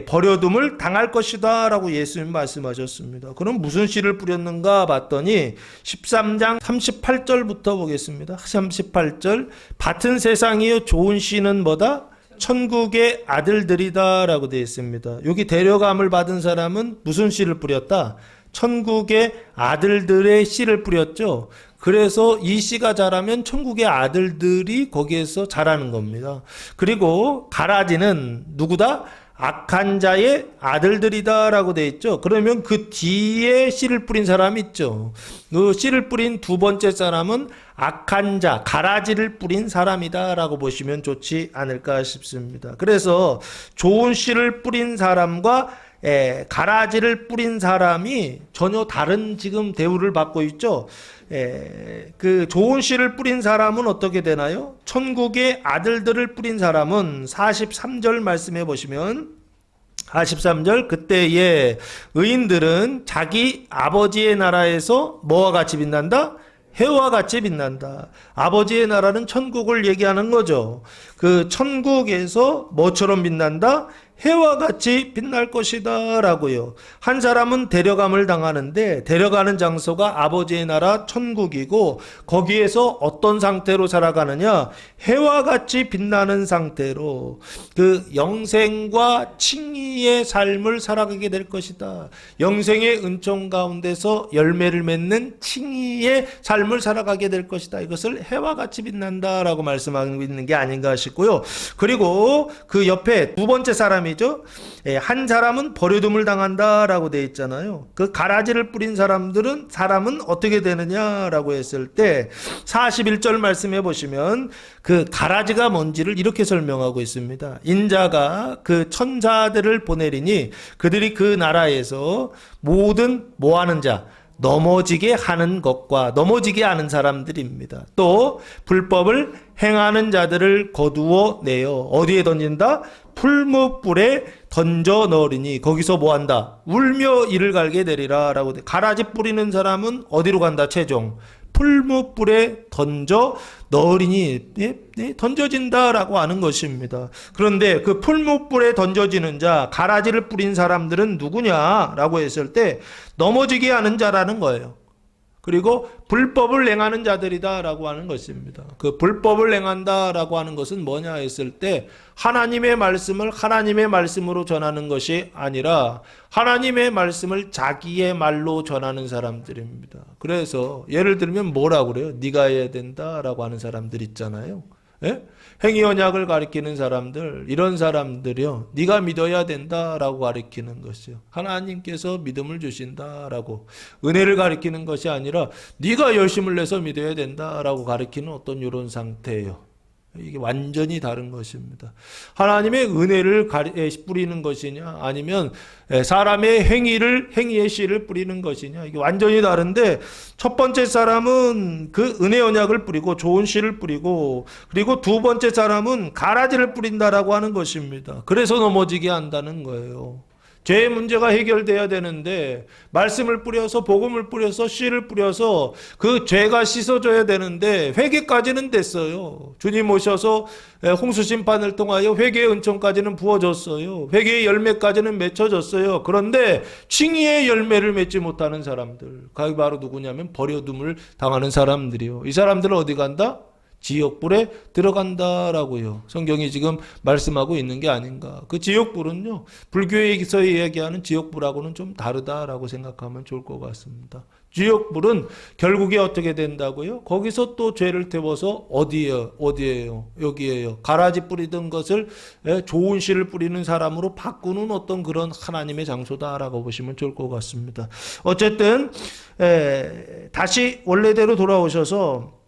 버려둠을 당할 것이다 라고 예수님 말씀하셨습니다. 그럼 무슨 씨를 뿌렸는가 봤더니 13장 38절부터 보겠습니다. 38절, 밭은 세상이요 좋은 씨는 뭐다? 천국의 아들들이다 라고 되어 있습니다. 여기 데려감을 받은 사람은 무슨 씨를 뿌렸다? 천국의 아들들의 씨를 뿌렸죠. 그래서 이 씨가 자라면 천국의 아들들이 거기에서 자라는 겁니다. 그리고 가라지는 누구다? 악한 자의 아들들이다 라고 되어 있죠. 그러면 그 뒤에 씨를 뿌린 사람이 있죠. 그 씨를 뿌린 두 번째 사람은 악한 자, 가라지를 뿌린 사람이다 라고 보시면 좋지 않을까 싶습니다. 그래서 좋은 씨를 뿌린 사람과 가라지를 뿌린 사람이 전혀 다른 지금 대우를 받고 있죠. 그 좋은 씨를 뿌린 사람은 어떻게 되나요? 천국의 아들들을 뿌린 사람은 43절 말씀해 보시면 43절, 그때에 의인들은 자기 아버지의 나라에서 뭐와 같이 빛난다? 해와 같이 빛난다. 아버지의 나라는 천국을 얘기하는 거죠. 그 천국에서 뭐처럼 빛난다? 해와 같이 빛날 것이다 라고요. 한 사람은 데려감을 당하는데 데려가는 장소가 아버지의 나라 천국이고 거기에서 어떤 상태로 살아가느냐? 해와 같이 빛나는 상태로 그 영생과 칭의의 삶을 살아가게 될 것이다. 영생의 은총 가운데서 열매를 맺는 칭의의 삶을 살아가게 될 것이다. 이것을 해와 같이 빛난다 라고 말씀하고 있는 게 아닌가 싶고요. 그리고 그 옆에 두 번째 사람이죠. 한 사람은 버려둠을 당한다라고 되어 있잖아요. 그 가라지를 뿌린 사람은 어떻게 되느냐라고 했을 때 41절 말씀해 보시면 그 가라지가 뭔지를 이렇게 설명하고 있습니다. 인자가 그 천사들을 보내리니 그들이 그 나라에서 모든 뭐하는 자, 넘어지게 하는 것과 넘어지게 하는 사람들입니다. 또 불법을 행하는 자들을 거두어 내어 어디에 던진다? 풀무불에 던져 넣으리니 거기서 뭐한다? 울며 이를 갈게 되리라 라고. 가라지 뿌리는 사람은 어디로 간다? 최종 풀무불에 던져 넣으리니 던져진다라고 하는 것입니다. 그런데 그 풀무불에 던져지는 자, 가라지를 뿌린 사람들은 누구냐라고 했을 때 넘어지게 하는 자라는 거예요. 그리고 불법을 행하는 자들이다라고 하는 것입니다. 그 불법을 행한다라고 하는 것은 뭐냐 했을 때 하나님의 말씀을 하나님의 말씀으로 전하는 것이 아니라 하나님의 말씀을 자기의 말로 전하는 사람들입니다. 그래서 예를 들면 뭐라고 그래요? 네가 해야 된다라고 하는 사람들 있잖아요. 예? 행위 언약을 가리키는 사람들, 이런 사람들이요, 네가 믿어야 된다라고 가리키는 것이요. 하나님께서 믿음을 주신다라고, 은혜를 가리키는 것이 아니라 네가 열심을 내서 믿어야 된다라고 가리키는 어떤 이런 상태예요. 이게 완전히 다른 것입니다. 하나님의 은혜를 뿌리는 것이냐, 아니면 사람의 행위의 씨를 뿌리는 것이냐, 이게 완전히 다른데, 첫 번째 사람은 그 은혜 언약을 뿌리고 좋은 씨를 뿌리고, 그리고 두 번째 사람은 가라지를 뿌린다라고 하는 것입니다. 그래서 넘어지게 한다는 거예요. 죄의 문제가 해결돼야 되는데 말씀을 뿌려서 복음을 뿌려서 씨를 뿌려서 그 죄가 씻어져야 되는데 회개까지는 됐어요. 주님 오셔서 홍수 심판을 통하여 회개의 은총까지는 부어졌어요. 회개의 열매까지는 맺혀졌어요. 그런데 칭의의 열매를 맺지 못하는 사람들, 그게 바로 누구냐면 버려둠을 당하는 사람들이요. 이 사람들은 어디 간다? 지옥불에 들어간다라고요. 성경이 지금 말씀하고 있는 게 아닌가. 그 지옥불은요, 불교에서 이야기하는 지옥불하고는 좀 다르다라고 생각하면 좋을 것 같습니다. 지옥불은 결국에 어떻게 된다고요? 거기서 또 죄를 태워서 어디예요? 여기에요. 가라지 뿌리던 것을 좋은 씨를 뿌리는 사람으로 바꾸는 어떤 그런 하나님의 장소다라고 보시면 좋을 것 같습니다. 어쨌든 다시 원래대로 돌아오셔서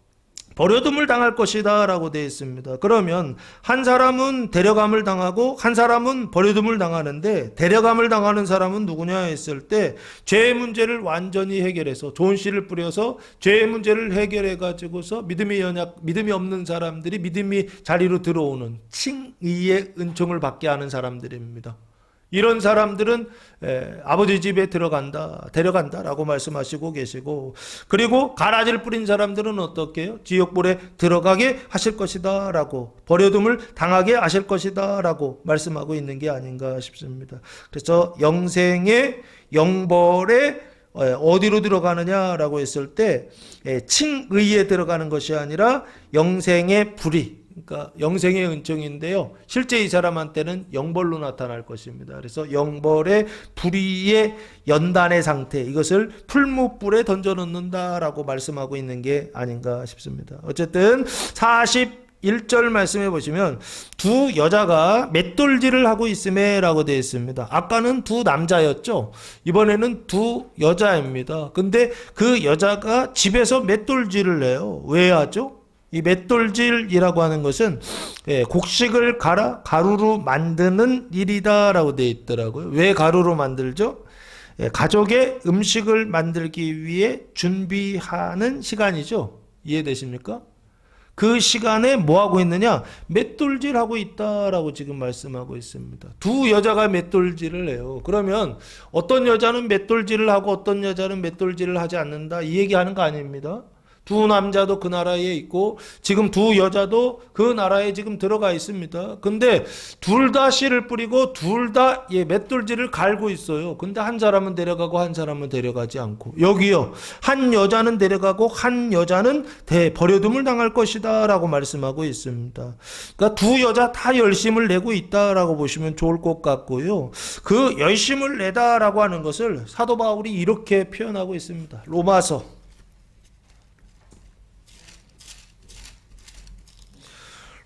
버려둠을 당할 것이다 라고 되어 있습니다. 그러면 한 사람은 데려감을 당하고 한 사람은 버려둠을 당하는데, 데려감을 당하는 사람은 누구냐 했을 때 죄의 문제를 완전히 해결해서 좋은 씨를 뿌려서 죄의 문제를 해결해 가지고서 믿음이 없는 사람들이 믿음이 자리로 들어오는 칭의의 은총을 받게 하는 사람들입니다. 이런 사람들은 아버지 집에 데려간다라고 말씀하시고 계시고, 그리고 가라지를 뿌린 사람들은 어떻게 해요? 지옥불에 들어가게 하실 것이다 라고, 버려둠을 당하게 하실 것이다 라고 말씀하고 있는 게 아닌가 싶습니다. 그래서 영생의 영벌에 어디로 들어가느냐라고 했을 때 칭의에 들어가는 것이 아니라 영생의 불이, 그러니까 영생의 은총인데요, 실제 이 사람한테는 영벌로 나타날 것입니다. 그래서 영벌의 불의의 연단의 상태, 이것을 풀무불에 던져놓는다라고 말씀하고 있는 게 아닌가 싶습니다. 어쨌든 41절 말씀해 보시면 두 여자가 맷돌질을 하고 있음에 라고 되어 있습니다. 아까는 두 남자였죠. 이번에는 두 여자입니다. 근데 그 여자가 집에서 맷돌질을 해요. 왜 하죠? 이 맷돌질이라고 하는 것은 곡식을 갈아 가루로 만드는 일이다 라고 되어 있더라고요. 왜 가루로 만들죠? 가족의 음식을 만들기 위해 준비하는 시간이죠. 이해되십니까? 그 시간에 뭐 하고 있느냐? 맷돌질 하고 있다라고 지금 말씀하고 있습니다. 두 여자가 맷돌질을 해요. 그러면 어떤 여자는 맷돌질을 하고 어떤 여자는 맷돌질을 하지 않는다, 이 얘기하는 거 아닙니다. 두 남자도 그 나라에 있고 지금 두 여자도 그 나라에 지금 들어가 있습니다. 근데 둘 다 씨를 뿌리고 둘 다 맷돌질을 갈고 있어요. 근데 한 사람은 데려가고 한 사람은 데려가지 않고, 여기요, 한 여자는 데려가고 한 여자는 버려둠을 당할 것이다 라고 말씀하고 있습니다. 그러니까 두 여자 다 열심을 내고 있다라고 보시면 좋을 것 같고요. 그 열심을 내다라고 하는 것을 사도 바울이 이렇게 표현하고 있습니다.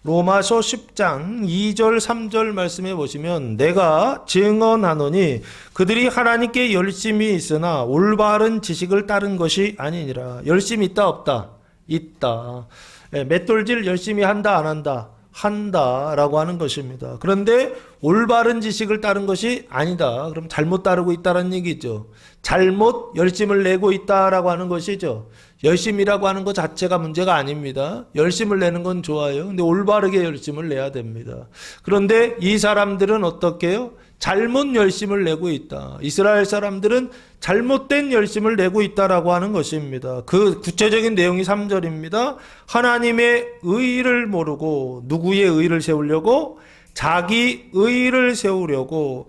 로마서 10장 2절 3절 말씀해 보시면, 내가 증언하노니 그들이 하나님께 열심히 있으나 올바른 지식을 따른 것이 아니니라. 열심히 있다 없다? 있다. 맷돌질 열심히 한다 안 한다? 한다라고 하는 것입니다. 그런데 올바른 지식을 따른 것이 아니다. 그럼 잘못 따르고 있다는 얘기죠. 잘못 열심을 내고 있다라고 하는 것이죠. 열심이라고 하는 것 자체가 문제가 아닙니다. 열심을 내는 건 좋아요. 근데 올바르게 열심을 내야 됩니다. 그런데 이 사람들은 어떻게 해요? 잘못 열심을 내고 있다. 이스라엘 사람들은 잘못된 열심을 내고 있다라고 하는 것입니다. 그 구체적인 내용이 3절입니다. 하나님의 의를 모르고 누구의 의를 세우려고? 자기 의를 세우려고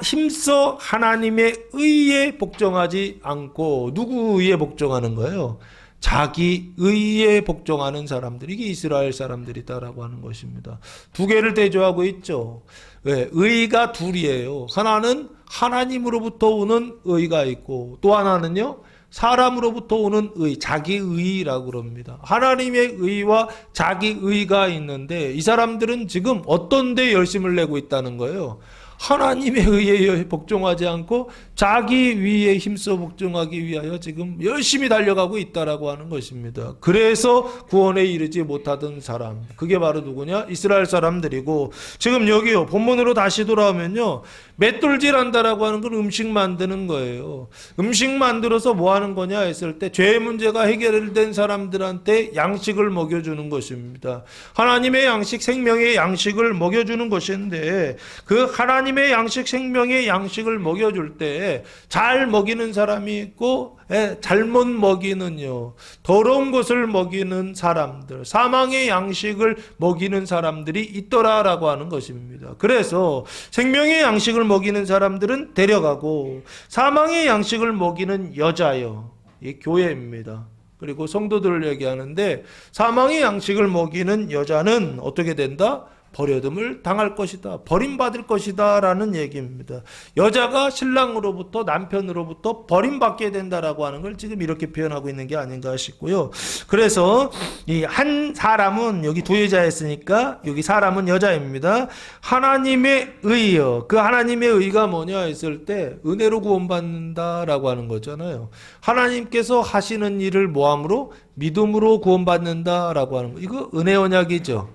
힘써 하나님의 의에 복종하지 않고, 누구 의에 복종하는 거예요? 자기 의에 복종하는 사람들, 이게 이스라엘 사람들이다라고 하는 것입니다. 두 개를 대조하고 있죠. 왜? 의가 둘이에요. 하나는 하나님으로부터 오는 의가 있고, 또 하나는요, 사람으로부터 오는 의, 자기 의라고 그럽니다. 하나님의 의와 자기 의가 있는데 이 사람들은 지금 어떤 데 열심을 내고 있다는 거예요? 하나님의 의에 복종하지 않고 자기 위에 힘써 복종하기 위하여 지금 열심히 달려가고 있다라고 하는 것입니다. 그래서 구원에 이르지 못하던 사람, 그게 바로 누구냐? 이스라엘 사람들이고, 지금 여기요, 본문으로 다시 돌아오면요, 맷돌질 한다라고 하는 건 음식 만드는 거예요. 음식 만들어서 뭐 하는 거냐 했을 때 죄의 문제가 해결된 사람들한테 양식을 먹여주는 것입니다. 하나님의 양식, 생명의 양식을 먹여주는 것인데, 그 하나님의 양식, 생명의 양식을 먹여줄 때 잘 먹이는 사람이 있고 잘못 먹이는요, 더러운 것을 먹이는 사람들, 사망의 양식을 먹이는 사람들이 있더라라고 하는 것입니다. 그래서 생명의 양식을 먹이는 사람들은 데려가고, 사망의 양식을 먹이는 여자요, 이 교회입니다. 그리고 성도들을 얘기하는데, 사망의 양식을 먹이는 여자는 어떻게 된다? 버려둠을 당할 것이다. 버림받을 것이다 라는 얘기입니다. 여자가 신랑으로부터 남편으로부터 버림받게 된다라고 하는 걸 지금 이렇게 표현하고 있는 게 아닌가 싶고요. 그래서 이 한 사람은 여기 두 여자 했으니까 여기 사람은 여자입니다. 하나님의 의요. 그 하나님의 의가 뭐냐 했을 때 은혜로 구원받는다라고 하는 거잖아요. 하나님께서 하시는 일을 뭐함으로? 믿음으로 구원받는다라고 하는 거. 이거 은혜 언약이죠.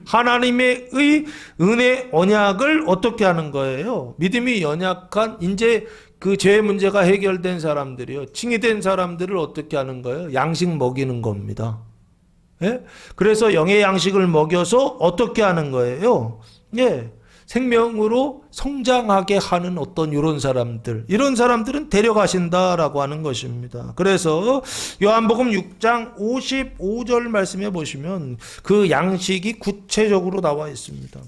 하나님의 은혜 언약을 어떻게 하는 거예요? 믿음이 연약한 이제 그 죄 문제가 해결된 사람들이요. 칭의된 사람들을 어떻게 하는 거예요? 양식 먹이는 겁니다. 예? 그래서 영의 양식을 먹여서 어떻게 하는 거예요? 예. 생명으로 성장하게 하는 어떤 이런 사람들은 데려가신다라고 하는 것입니다. 그래서 요한복음 6장 55절 말씀해 보시면 그 양식이 구체적으로 나와 있습니다.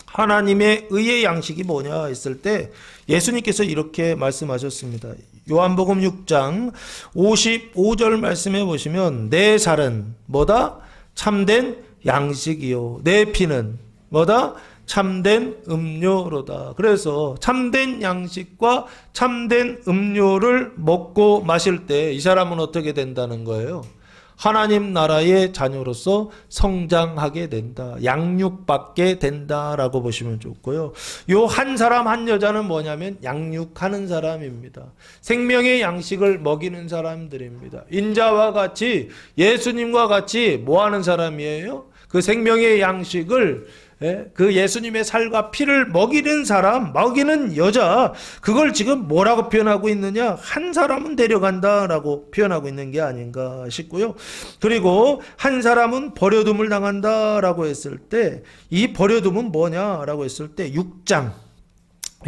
하나님의 의의 양식이 뭐냐 했을 때 예수님께서 이렇게 말씀하셨습니다. 요한복음 6장 55절 말씀해 보시면 내 살은 뭐다? 참된 양식이요. 내 피는 뭐다? 참된 음료로다. 그래서 참된 양식과 참된 음료를 먹고 마실 때 이 사람은 어떻게 된다는 거예요? 하나님 나라의 자녀로서 성장하게 된다. 양육받게 된다라고 보시면 좋고요. 요 한 사람 한 여자는 뭐냐면 양육하는 사람입니다. 생명의 양식을 먹이는 사람들입니다. 인자와 같이 예수님과 같이 뭐 하는 사람이에요? 그 생명의 양식을 그 예수님의 살과 피를 먹이는 사람, 먹이는 여자, 그걸 지금 뭐라고 표현하고 있느냐? 한 사람은 데려간다라고 표현하고 있는 게 아닌가 싶고요. 그리고 한 사람은 버려둠을 당한다라고 했을 때 이 버려둠은 뭐냐라고 했을 때 6장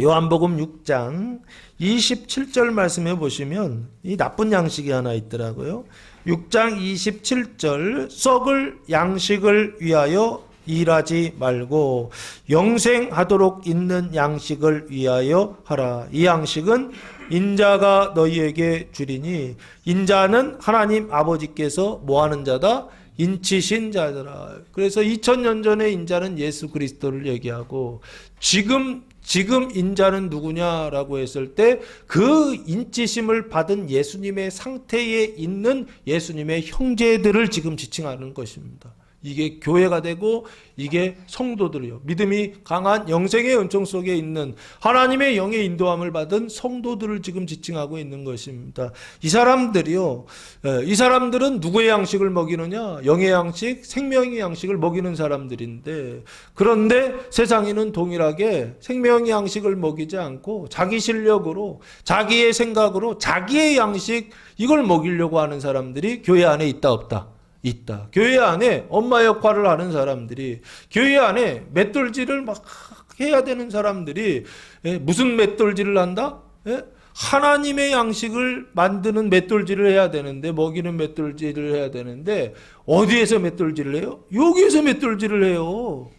요한복음 6장 27절 말씀해 보시면 이 나쁜 양식이 하나 있더라고요. 6장 27절 썩을 양식을 위하여 일하지 말고 영생하도록 있는 양식을 위하여 하라. 이 양식은 인자가 너희에게 주리니 인자는 하나님 아버지께서 뭐하는 자다? 인치신 자더라. 그래서 2000년 전의 인자는 예수 그리스도를 얘기하고 지금 인자는 누구냐라고 했을 때 그 인치심을 받은 예수님의 상태에 있는 예수님의 형제들을 지금 지칭하는 것입니다. 이게 교회가 되고 이게 성도들이요. 믿음이 강한 영생의 은총 속에 있는 하나님의 영의 인도함을 받은 성도들을 지금 지칭하고 있는 것입니다. 이 사람들이요. 이 사람들은 누구의 양식을 먹이느냐? 영의 양식, 생명의 양식을 먹이는 사람들인데 그런데 세상에는 동일하게 생명의 양식을 먹이지 않고 자기 실력으로 자기의 생각으로 자기의 양식 이걸 먹이려고 하는 사람들이 교회 안에 있다 없다? 있다. 교회 안에 엄마 역할을 하는 사람들이 교회 안에 맷돌질을 막 해야 되는 사람들이 무슨 맷돌질을 한다? 하나님의 양식을 만드는 맷돌질을 해야 되는데 먹이는 맷돌질을 해야 되는데 어디에서 맷돌질을 해요? 여기에서 맷돌질을 해요.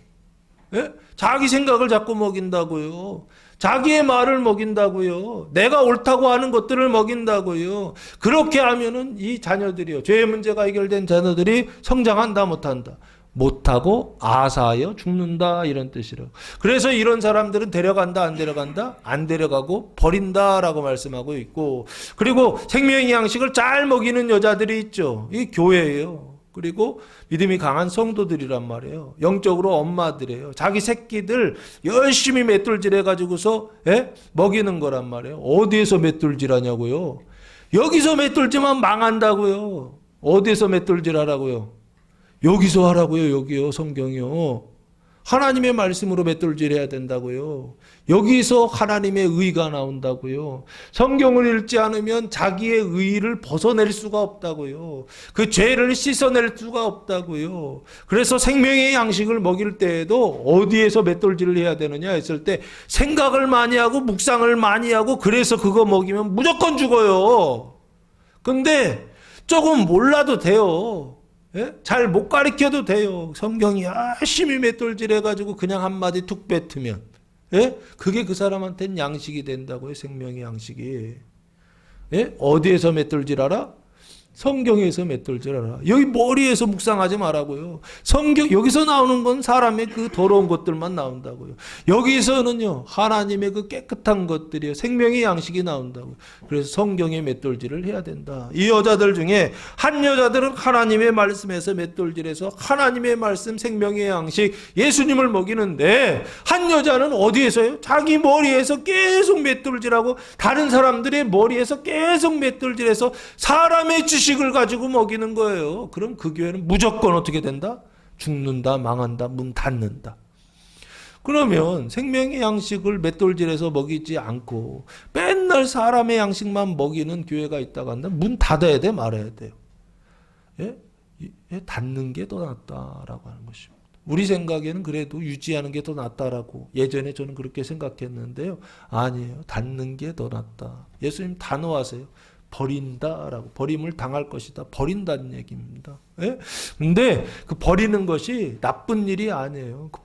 자기 생각을 자꾸 먹인다고요. 자기의 말을 먹인다고요. 내가 옳다고 하는 것들을 먹인다고요. 그렇게 하면은 이 자녀들이요. 죄의 문제가 해결된 자녀들이 성장한다 못한다. 못하고 아사하여 죽는다 이런 뜻이라고. 그래서 이런 사람들은 데려간다 안 데려간다? 안 데려가고 버린다라고 말씀하고 있고 그리고 생명의 양식을 잘 먹이는 여자들이 있죠. 이 교회예요. 그리고 믿음이 강한 성도들이란 말이에요. 영적으로 엄마들이에요. 자기 새끼들 열심히 맷돌질 해가지고서 먹이는 거란 말이에요. 어디에서 맷돌질 하냐고요? 여기서 맷돌질만 망한다고요. 어디에서 맷돌질 하라고요? 여기서 하라고요. 여기요. 성경이요. 하나님의 말씀으로 맷돌질 해야 된다고요. 여기서 하나님의 의가 나온다고요. 성경을 읽지 않으면 자기의 의를 벗어낼 수가 없다고요. 그 죄를 씻어낼 수가 없다고요. 그래서 생명의 양식을 먹일 때에도 어디에서 맷돌질을 해야 되느냐 했을 때 생각을 많이 하고 묵상을 많이 하고 그래서 그거 먹이면 무조건 죽어요. 근데 조금 몰라도 돼요. 잘 못 가르쳐도 돼요. 성경이 열심히 맷돌질 해가지고 그냥 한마디 툭 뱉으면 그게 그 사람한테는 양식이 된다고요. 생명의 양식이. 어디에서 맷돌질 하라? 성경에서 맷돌질하라. 여기 머리에서 묵상하지 말라고요. 성경 여기서 나오는 건 사람의 그 더러운 것들만 나온다고요. 여기서는요 하나님의 그 깨끗한 것들이요 생명의 양식이 나온다고요. 그래서 성경의 맷돌질을 해야 된다. 이 여자들 중에 한 여자들은 하나님의 말씀에서 맷돌질해서 하나님의 말씀 생명의 양식 예수님을 먹이는데, 한 여자는 어디에서요? 자기 머리에서 계속 맷돌질하고 다른 사람들의 머리에서 계속 맷돌질해서 사람의 지식을 가지고 먹이는 거예요. 그럼 그 교회는 무조건 어떻게 된다? 죽는다, 망한다, 문 닫는다. 그러면 생명의 양식을 맷돌질해서 먹이지 않고 맨날 사람의 양식만 먹이는 교회가 있다고 한다면 문 닫아야 돼, 말아야 돼요? 예? 닫는 게 더 낫다라고 하는 것입니다. 우리 생각에는 그래도 유지하는 게 더 낫다라고 예전에 저는 그렇게 생각했는데요. 아니에요. 닫는 게 더 낫다. 예수님 단호하세요. 버린다라고, 버림을 당할 것이다. 버린다는 얘기입니다. 예? 근데 그 버리는 것이 나쁜 일이 아니에요. 그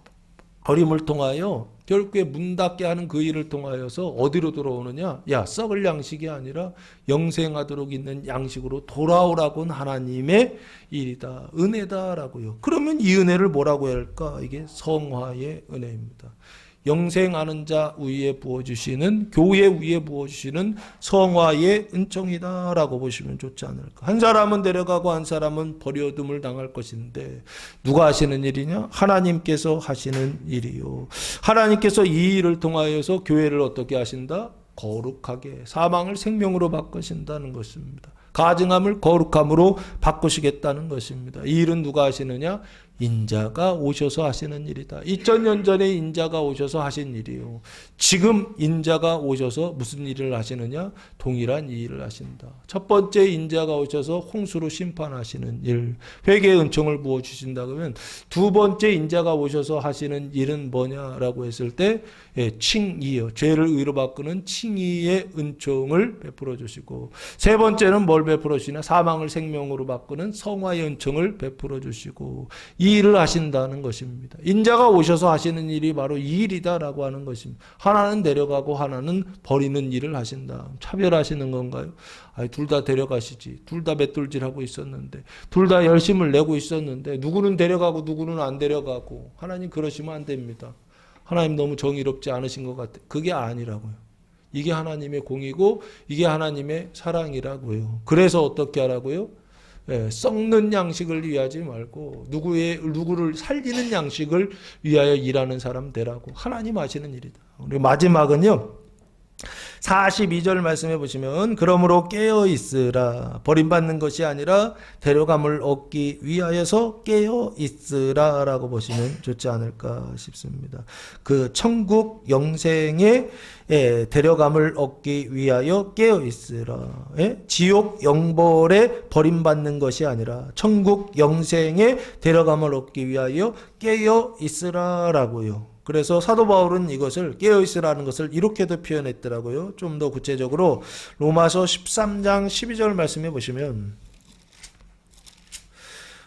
버림을 통하여 결국에 문 닫게 하는 그 일을 통하여서 어디로 돌아오느냐? 야, 썩을 양식이 아니라 영생하도록 있는 양식으로 돌아오라고는 하나님의 일이다. 은혜다라고요. 그러면 이 은혜를 뭐라고 해야 할까? 이게 성화의 은혜입니다. 영생하는 자 위에 부어주시는, 교회 위에 부어주시는 성화의 은총이다라고 보시면 좋지 않을까. 한 사람은 데려가고 한 사람은 버려둠을 당할 것인데 누가 하시는 일이냐? 하나님께서 하시는 일이요. 하나님께서 이 일을 통하여서 교회를 어떻게 하신다? 거룩하게, 사망을 생명으로 바꾸신다는 것입니다. 가증함을 거룩함으로 바꾸시겠다는 것입니다. 이 일은 누가 하시느냐? 인자가 오셔서 하시는 일이다. 2000년 전에 인자가 오셔서 하신 일이요. 지금 인자가 오셔서 무슨 일을 하시느냐? 동일한 이 일을 하신다. 첫 번째 인자가 오셔서 홍수로 심판하시는 일, 회개의 은총을 부어주신다. 그러면 두 번째 인자가 오셔서 하시는 일은 뭐냐라고 했을 때 칭의요. 죄를 의로 바꾸는 칭의의 은총을 베풀어 주시고, 세 번째는 뭘 베풀어 주시냐? 사망을 생명으로 바꾸는 성화의 은총을 베풀어 주시고, 이 일을 하신다는 것입니다. 인자가 오셔서 하시는 일이 바로 이 일이다라고 하는 것입니다. 하나는 데려가고 하나는 버리는 일을 하신다. 차별하시는 건가요? 둘 다 데려가시지. 둘 다 맷돌질하고 있었는데, 둘 다 열심을 내고 있었는데 누구는 데려가고 누구는 안 데려가고. 하나님 그러시면 안 됩니다. 하나님 너무 정의롭지 않으신 것 같아요. 그게 아니라고요. 이게 하나님의 공이고 이게 하나님의 사랑이라고요. 그래서 어떻게 하라고요? 썩는 양식을 위하지 말고 누구를 살리는 양식을 위하여 일하는 사람 되라고. 하나님 하시는 일이다. 우리 마지막은요, 42절 말씀해 보시면, 그러므로 깨어 있으라. 버림받는 것이 아니라 데려감을 얻기 위하여서 깨어 있으라 라고 보시면 좋지 않을까 싶습니다. 그 천국 영생의 데려감을 얻기 위하여 깨어 있으라. 지옥 영벌에 버림받는 것이 아니라 천국 영생의 데려감을 얻기 위하여 깨어 있으라 라고요. 그래서 사도 바울은 이것을 깨어있으라는 것을 이렇게도 표현했더라고요. 좀 더 구체적으로 로마서 13장 12절 말씀해 보시면,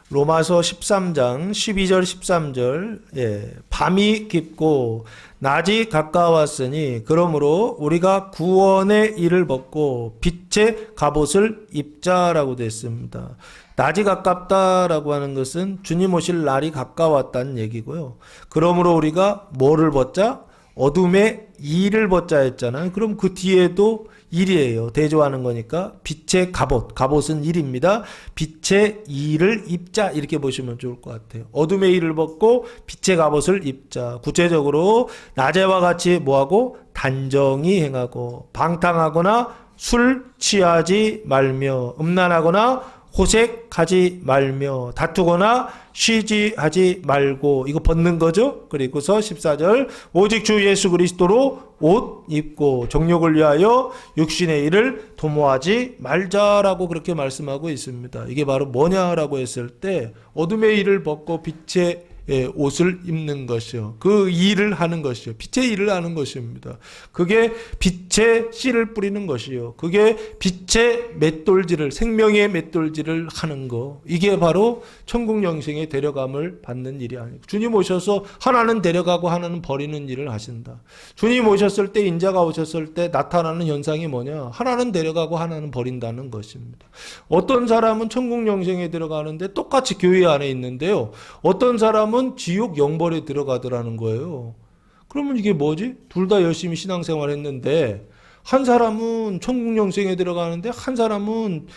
로마서 13장 12절 13절, 밤이 깊고 낮이 가까웠으니 그러므로 우리가 구원의 일을 벗고 빛의 갑옷을 입자라고 됐습니다. 낮이 가깝다라고 하는 것은 주님 오실 날이 가까웠다는 얘기고요. 그러므로 우리가 뭐를 벗자? 어둠의 일을 벗자 했잖아요. 그럼 그 뒤에도 일이에요. 대조하는 거니까 빛의 갑옷, 갑옷은 일입니다. 빛의 일을 입자, 이렇게 보시면 좋을 것 같아요. 어둠의 일을 벗고 빛의 갑옷을 입자. 구체적으로 낮에와 같이 뭐하고? 단정히 행하고 방탕하거나 술 취하지 말며 음란하거나 호색하지 말며 다투거나 쉬지하지 말고, 이거 벗는 거죠. 그리고서 14절, 오직 주 예수 그리스도로 옷 입고 정욕을 위하여 육신의 일을 도모하지 말자라고 그렇게 말씀하고 있습니다. 이게 바로 뭐냐라고 했을 때, 어둠의 일을 벗고 빛의 옷을 입는 것이요. 그 일을 하는 것이요. 빛의 일을 하는 것입니다. 그게 빛의 씨를 뿌리는 것이요. 그게 빛의 맷돌질을, 생명의 맷돌질을 하는 거. 이게 바로 천국 영생의 데려감을 받는 일이 아니고, 주님 오셔서 하나는 데려가고 하나는 버리는 일을 하신다. 주님 오셨을 때, 인자가 오셨을 때 나타나는 현상이 뭐냐? 하나는 데려가고 하나는 버린다는 것입니다. 어떤 사람은 천국 영생에 들어가는데 똑같이 교회 안에 있는데요. 어떤 사람은 지옥 영벌에 들어가더라는 거예요. 그러면 이게 뭐지? 둘 다 열심히 신앙생활 했는데 한 사람은 천국 영생에 들어가는데 한 사람은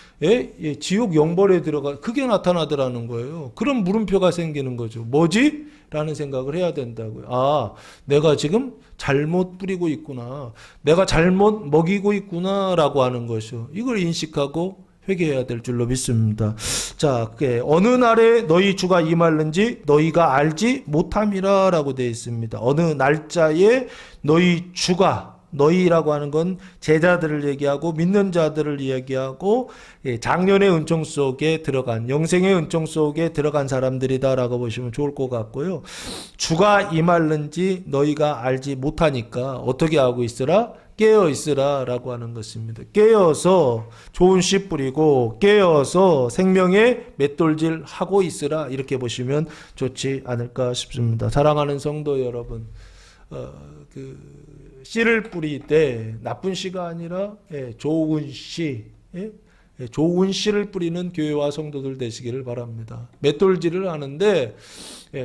지옥 영벌에 들어가, 그게 나타나더라는 거예요. 그런 물음표가 생기는 거죠. 뭐지? 라는 생각을 해야 된다고요. 아, 내가 지금 잘못 뿌리고 있구나. 내가 잘못 먹이고 있구나 라고 하는 것이요. 이걸 인식하고 회개해야 될 줄로 믿습니다. 자, 어느 날에 너희 주가 임할는지 너희가 알지 못함이라 라고 되어 있습니다. 어느 날짜에 너희 주가, 너희라고 하는 건 제자들을 얘기하고 믿는 자들을 얘기하고 장년의 은총 속에 들어간, 영생의 은총 속에 들어간 사람들이다라고 보시면 좋을 것 같고요. 주가 임할는지 너희가 알지 못하니까 어떻게 하고 있으라? 깨어 있으라 라고 하는 것입니다. 깨어서 좋은 씨 뿌리고 깨어서 생명의 맷돌질 하고 있으라, 이렇게 보시면 좋지 않을까 싶습니다. 사랑하는 성도 여러분, 씨를 뿌릴 때 나쁜 씨가 아니라 좋은 씨, 좋은 씨를 뿌리는 교회와 성도들 되시기를 바랍니다. 맷돌질을 하는데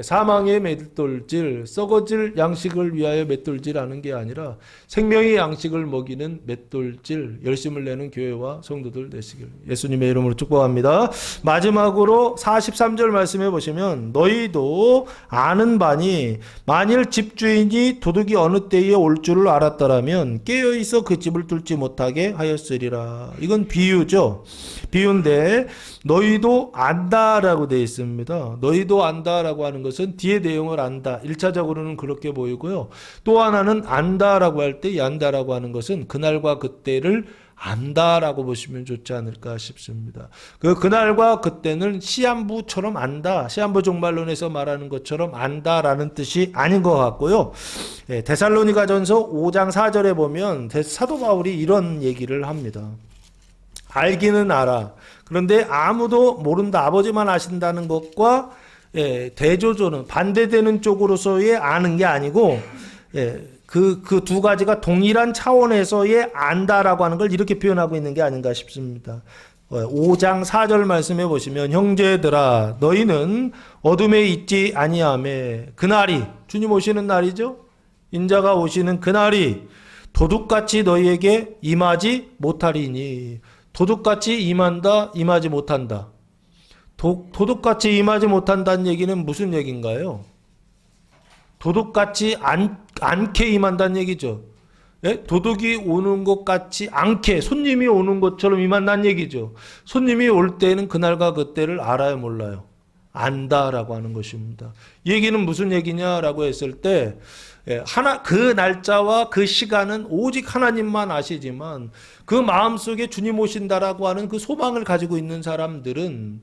사망의 맷돌질, 썩어질 양식을 위하여 맷돌질 하는 게 아니라 생명의 양식을 먹이는 맷돌질, 열심을 내는 교회와 성도들 되시길 예수님의 이름으로 축복합니다. 마지막으로 43절 말씀해 보시면 너희도 아는 바니 만일 집주인이 도둑이 어느 때에 올 줄을 알았더라면 깨어있어 그 집을 뚫지 못하게 하였으리라. 이건 비유죠. 비유인데 너희도 안다라고 되어 있습니다. 너희도 안다라고 하는 것은 뒤에 내용을 안다. 1차적으로는 그렇게 보이고요. 또 하나는 안다라고 할 때 이 안다라고 하는 것은 그날과 그때를 안다라고 보시면 좋지 않을까 싶습니다. 그날과 그때는 시한부처럼 안다, 시한부 종말론에서 말하는 것처럼 안다라는 뜻이 아닌 것 같고요. 데살로니가전서 5장 4절에 보면 사도 바울이 이런 얘기를 합니다. 알기는 알아. 그런데 아무도 모른다. 아버지만 아신다는 것과 대조조는 반대되는 쪽으로서의 아는 게 아니고 그 두 가지가 동일한 차원에서의 안다라고 하는 걸 이렇게 표현하고 있는 게 아닌가 싶습니다. 5장 4절 말씀해 보시면 형제들아 너희는 어둠에 있지 아니하매 그날이, 주님 오시는 날이죠. 인자가 오시는 그날이 도둑같이 너희에게 임하지 못하리니. 도둑같이 임한다, 임하지 못한다. 도둑같이 임하지 못한다는 얘기는 무슨 얘기인가요? 도둑같이 않게 임한다는 얘기죠. 도둑이 오는 것 같이 않게, 손님이 오는 것처럼 임한다는 얘기죠. 손님이 올 때는 그날과 그때를 알아요, 몰라요? 안다라고 하는 것입니다. 이 얘기는 무슨 얘기냐라고 했을 때 그 날짜와 그 시간은 오직 하나님만 아시지만 그 마음속에 주님 오신다라고 하는 그 소망을 가지고 있는 사람들은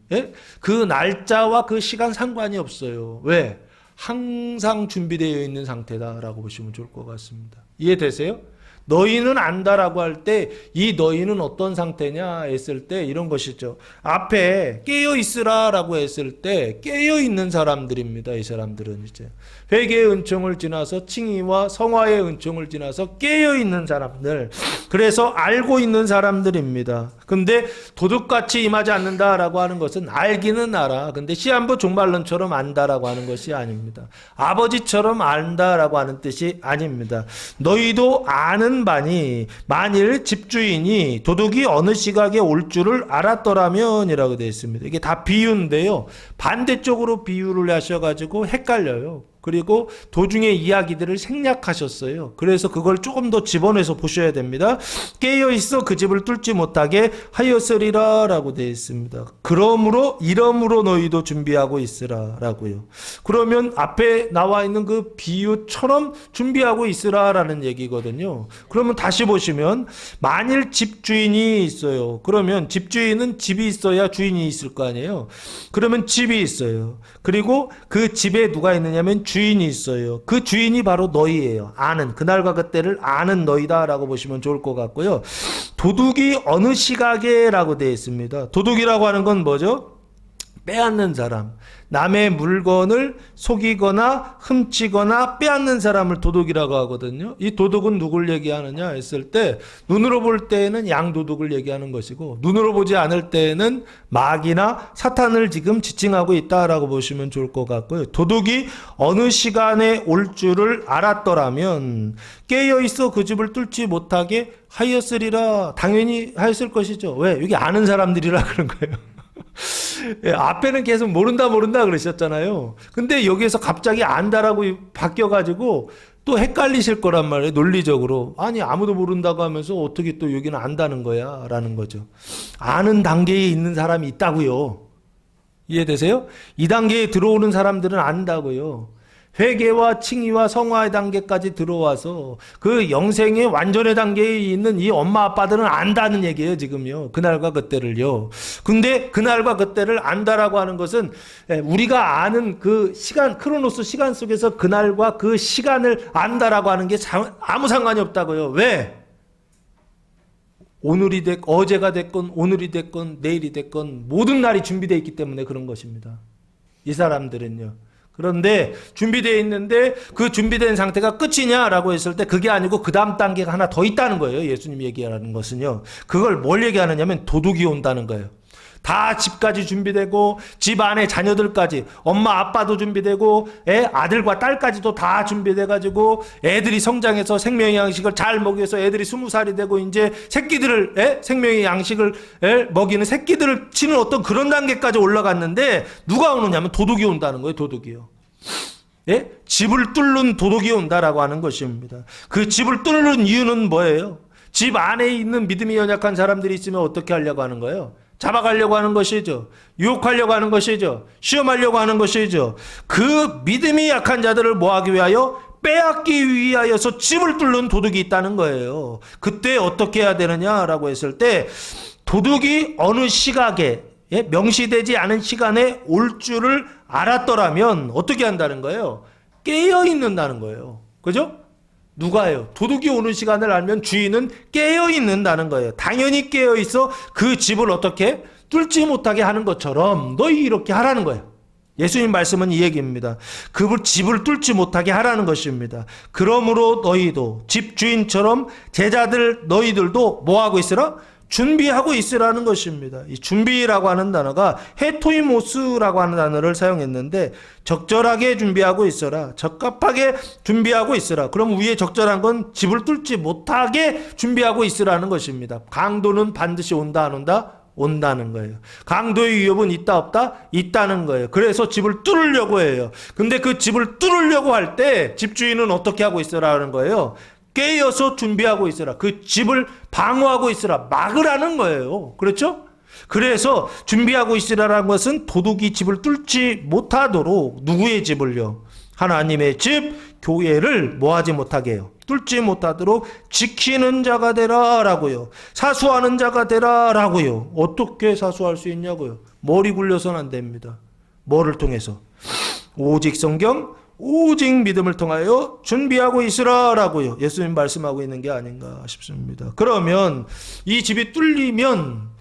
그 날짜와 그 시간 상관이 없어요. 왜? 항상 준비되어 있는 상태다라고 보시면 좋을 것 같습니다. 이해되세요? 너희는 안다라고 할 때 이 너희는 어떤 상태냐 했을 때 이런 것이죠. 앞에 깨어 있으라라고 했을 때 깨어 있는 사람들입니다. 이 사람들은 이제 회개의 은총을 지나서 칭의와 성화의 은총을 지나서 깨어 있는 사람들, 그래서 알고 있는 사람들입니다. 근데 도둑같이 임하지 않는다라고 하는 것은 알기는 알아. 근데 시한부 종말론처럼 안다라고 하는 것이 아닙니다. 아버지처럼 안다라고 하는 뜻이 아닙니다. 너희도 아는 바니 만일 집주인이 도둑이 어느 시각에 올 줄을 알았더라면 이라고 되어 있습니다. 이게 다 비유인데요. 반대쪽으로 비유를 하셔가지고 헷갈려요. 그리고 도중에 이야기들을 생략하셨어요. 그래서 그걸 조금 더 집어내서 보셔야 됩니다. 깨어있어 그 집을 뚫지 못하게 하였으리라 라고 되어 있습니다. 그러므로 이러므로 너희도 준비하고 있으라 라고요. 그러면 앞에 나와 있는 그 비유처럼 준비하고 있으라 라는 얘기거든요. 그러면 다시 보시면 만일 집주인이 있어요. 그러면 집주인은 집이 있어야 주인이 있을 거 아니에요. 그러면 집이 있어요. 그리고 그 집에 누가 있느냐면 주인이 있어요. 그 주인이 바로 너희예요. 아는, 그날과 그때를 아는 너희다 라고 보시면 좋을 것 같고요. 도둑이 어느 시각에 라고 되어 있습니다. 도둑이라고 하는 건 뭐죠? 빼앗는 사람, 남의 물건을 속이거나 훔치거나 빼앗는 사람을 도둑이라고 하거든요. 이 도둑은 누굴 얘기하느냐 했을 때 눈으로 볼 때에는 양도둑을 얘기하는 것이고 눈으로 보지 않을 때에는 마귀나 사탄을 지금 지칭하고 있다라고 보시면 좋을 것 같고요. 도둑이 어느 시간에 올 줄을 알았더라면 깨어있어 그 집을 뚫지 못하게 하였으리라. 당연히 하였을 것이죠. 왜? 여기 아는 사람들이라 그런 거예요. 예, 앞에는 계속 모른다 그러셨잖아요. 근데 여기에서 갑자기 안다라고 바뀌어가지고 또 헷갈리실 거란 말이에요. 논리적으로. 아니 아무도 모른다고 하면서 어떻게 또 여기는 안다는 거야 라는 거죠. 아는 단계에 있는 사람이 있다고요. 이해되세요? 이 단계에 들어오는 사람들은 안다고요. 회개와 칭의와 성화의 단계까지 들어와서 그 영생의 완전의 단계에 있는 이 엄마 아빠들은 안다는 얘기예요. 지금요. 그날과 그때를요. 근데 그날과 그때를 안다라고 하는 것은 우리가 아는 그 시간, 크로노스 시간 속에서 그날과 그 시간을 안다라고 하는 게 아무 상관이 없다고요. 왜? 오늘이 어제가 됐건 오늘이 됐건 내일이 됐건 모든 날이 준비되어 있기 때문에 그런 것입니다. 이 사람들은요. 그런데 준비되어 있는데 그 준비된 상태가 끝이냐라고 했을 때 그게 아니고 그 다음 단계가 하나 더 있다는 거예요. 예수님이 얘기하는 것은요. 그걸 뭘 얘기하느냐면 도둑이 온다는 거예요. 다 집까지 준비되고 집 안에 자녀들까지 엄마 아빠도 준비되고 아들과 딸까지도 다 준비돼가지고 애들이 성장해서 생명의 양식을 잘 먹여서 애들이 20살이 되고 이제 새끼들을 생명의 양식을 먹이는 새끼들을 치는 어떤 그런 단계까지 올라갔는데 누가 오느냐면 도둑이 온다는 거예요. 도둑이요. 예? 집을 뚫는 도둑이 온다라고 하는 것입니다. 그 집을 뚫는 이유는 뭐예요? 집 안에 있는 믿음이 연약한 사람들이 있으면 어떻게 하려고 하는 거예요? 잡아가려고 하는 것이죠. 유혹하려고 하는 것이죠. 시험하려고 하는 것이죠. 그 믿음이 약한 자들을 뭐하기 위하여? 빼앗기 위하여서 집을 뚫는 도둑이 있다는 거예요. 그때 어떻게 해야 되느냐라고 했을 때 도둑이 어느 시각에 명시되지 않은 시간에 올 줄을 알았더라면 어떻게 한다는 거예요? 깨어 있는다는 거예요. 그죠? 누가요? 도둑이 오는 시간을 알면 주인은 깨어 있는다는 거예요. 당연히 깨어 있어 그 집을 어떻게 뚫지 못하게 하는 것처럼 너희 이렇게 하라는 거예요. 예수님 말씀은 이 얘기입니다. 그 집을 뚫지 못하게 하라는 것입니다. 그러므로 너희도 집주인처럼 제자들 너희들도 뭐하고 있으라? 준비하고 있으라는 것입니다. 이 준비라고 하는 단어가 헤토이모스라고 하는 단어를 사용했는데 적절하게 준비하고 있어라. 적합하게 준비하고 있으라. 그럼 위에 적절한 건 집을 뚫지 못하게 준비하고 있으라는 것입니다. 강도는 반드시 온다 안 온다? 온다는 거예요. 강도의 위협은 있다 없다? 있다는 거예요. 그래서 집을 뚫으려고 해요. 근데 그 집을 뚫으려고 할 때 집주인은 어떻게 하고 있으라는 거예요? 깨어서 준비하고 있으라. 그 집을 방어하고 있으라. 막으라는 거예요. 그렇죠? 그래서 준비하고 있으라는 것은 도둑이 집을 뚫지 못하도록 누구의 집을요? 하나님의 집, 교회를 뭐하지 못하게 해요? 뚫지 못하도록 지키는 자가 되라 라고요. 사수하는 자가 되라 라고요. 어떻게 사수할 수 있냐고요? 머리 굴려서는 안 됩니다. 뭐를 통해서? 오직 성경, 오직 믿음을 통하여 준비하고 있으라 라고요. 예수님 말씀하고 있는 게 아닌가 싶습니다. 그러면 이 집이 뚫리면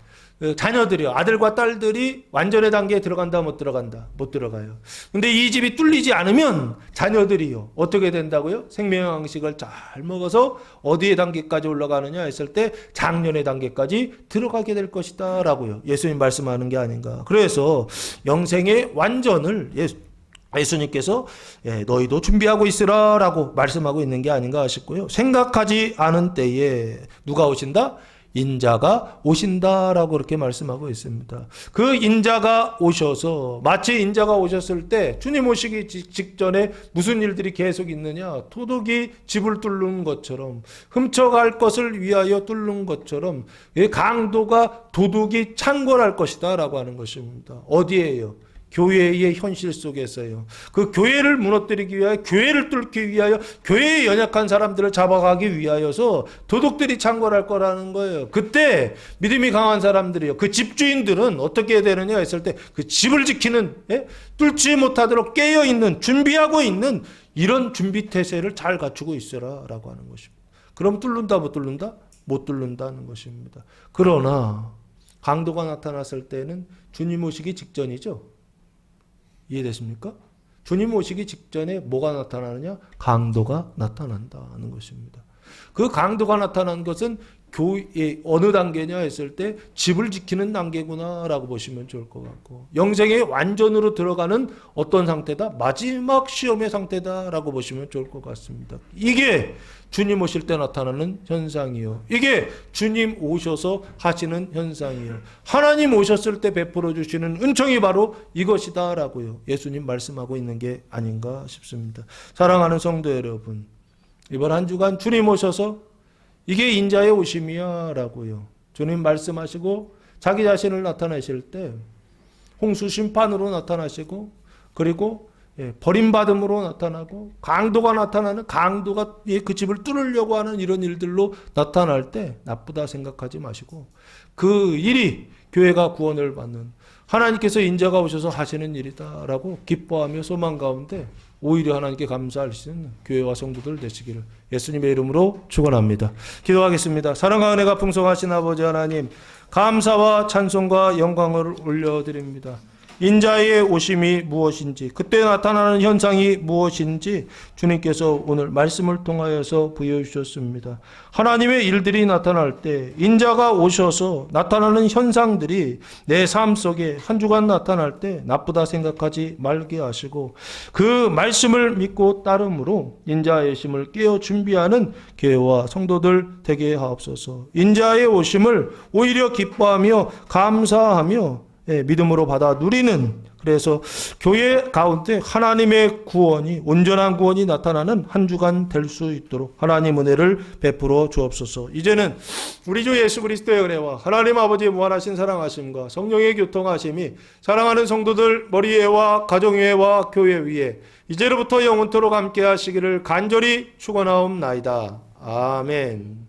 자녀들이요, 아들과 딸들이 완전의 단계에 들어간다 못 들어간다? 못 들어가요. 근데 이 집이 뚫리지 않으면 자녀들이요 어떻게 된다고요? 생명의 양식을 잘 먹어서 어디의 단계까지 올라가느냐 했을 때 장년의 단계까지 들어가게 될 것이다 라고요. 예수님 말씀하는 게 아닌가. 그래서 영생의 완전을 예수님께서 너희도 준비하고 있으라 라고 말씀하고 있는 게 아닌가 싶고요. 생각하지 않은 때에 누가 오신다? 인자가 오신다라고 그렇게 말씀하고 있습니다. 그 인자가 오셔서 마치 인자가 오셨을 때 주님 오시기 직전에 무슨 일들이 계속 있느냐? 도둑이 집을 뚫는 것처럼 훔쳐갈 것을 위하여 뚫는 것처럼 강도가 도둑이 창궐할 것이다라고 하는 것입니다. 어디에요? 교회의 현실 속에서요. 그 교회를 무너뜨리기 위하여, 교회를 뚫기 위하여, 교회에 연약한 사람들을 잡아가기 위하여서 도둑들이 창궐할 거라는 거예요. 그때 믿음이 강한 사람들이요. 그 집주인들은 어떻게 되느냐 했을 때 그 집을 지키는, 뚫지 못하도록 깨어있는, 준비하고 있는 이런 준비태세를 잘 갖추고 있어라 라고 하는 것입니다. 그럼 뚫는다 못 뚫는다? 못 뚫는다는 것입니다. 그러나 강도가 나타났을 때는 주님 오시기 직전이죠. 이해되십니까? 주님 오시기 직전에 뭐가 나타나느냐? 강도가 나타난다는 것입니다. 그 강도가 나타난 것은 교회 어느 단계냐 했을 때 집을 지키는 단계구나라고 보시면 좋을 것 같고, 영생의 완전으로 들어가는 어떤 상태다? 마지막 시험의 상태다라고 보시면 좋을 것 같습니다. 이게 주님 오실 때 나타나는 현상이요. 이게 주님 오셔서 하시는 현상이요. 하나님 오셨을 때 베풀어 주시는 은총이 바로 이것이다라고요. 예수님 말씀하고 있는 게 아닌가 싶습니다. 사랑하는 성도 여러분, 이번 한 주간 주님 오셔서 이게 인자의 오심이야 라고요. 주님 말씀하시고 자기 자신을 나타내실 때 홍수 심판으로 나타나시고, 그리고 버림받음으로 나타나고, 강도가 나타나는, 강도가 그 집을 뚫으려고 하는 이런 일들로 나타날 때 나쁘다 생각하지 마시고, 그 일이 교회가 구원을 받는, 하나님께서 인자가 오셔서 하시는 일이다라고 기뻐하며 소망 가운데 오히려 하나님께 감사할 수 있는 교회와 성도들 되시기를 예수님의 이름으로 축원합니다. 기도하겠습니다. 사랑과 은혜가 풍성하신 아버지 하나님, 감사와 찬송과 영광을 올려드립니다. 인자의 오심이 무엇인지, 그때 나타나는 현상이 무엇인지 주님께서 오늘 말씀을 통하여서 부여해 주셨습니다. 하나님의 일들이 나타날 때 인자가 오셔서 나타나는 현상들이 내 삶 속에 한 주간 나타날 때 나쁘다 생각하지 말게 하시고, 그 말씀을 믿고 따름으로 인자의 오심을 깨어 준비하는 교회와 성도들 되게 하옵소서. 인자의 오심을 오히려 기뻐하며 감사하며 믿음으로 받아 누리는, 그래서 교회 가운데 하나님의 구원이, 온전한 구원이 나타나는 한 주간 될 수 있도록 하나님 은혜를 베풀어 주옵소서. 이제는 우리 주 예수 그리스도의 은혜와 하나님 아버지의 무한하신 사랑하심과 성령의 교통하심이 사랑하는 성도들 머리 위에와 가정 위에와 교회 위에 이제로부터 영원토록 함께 하시기를 간절히 축원하옵나이다. 아멘.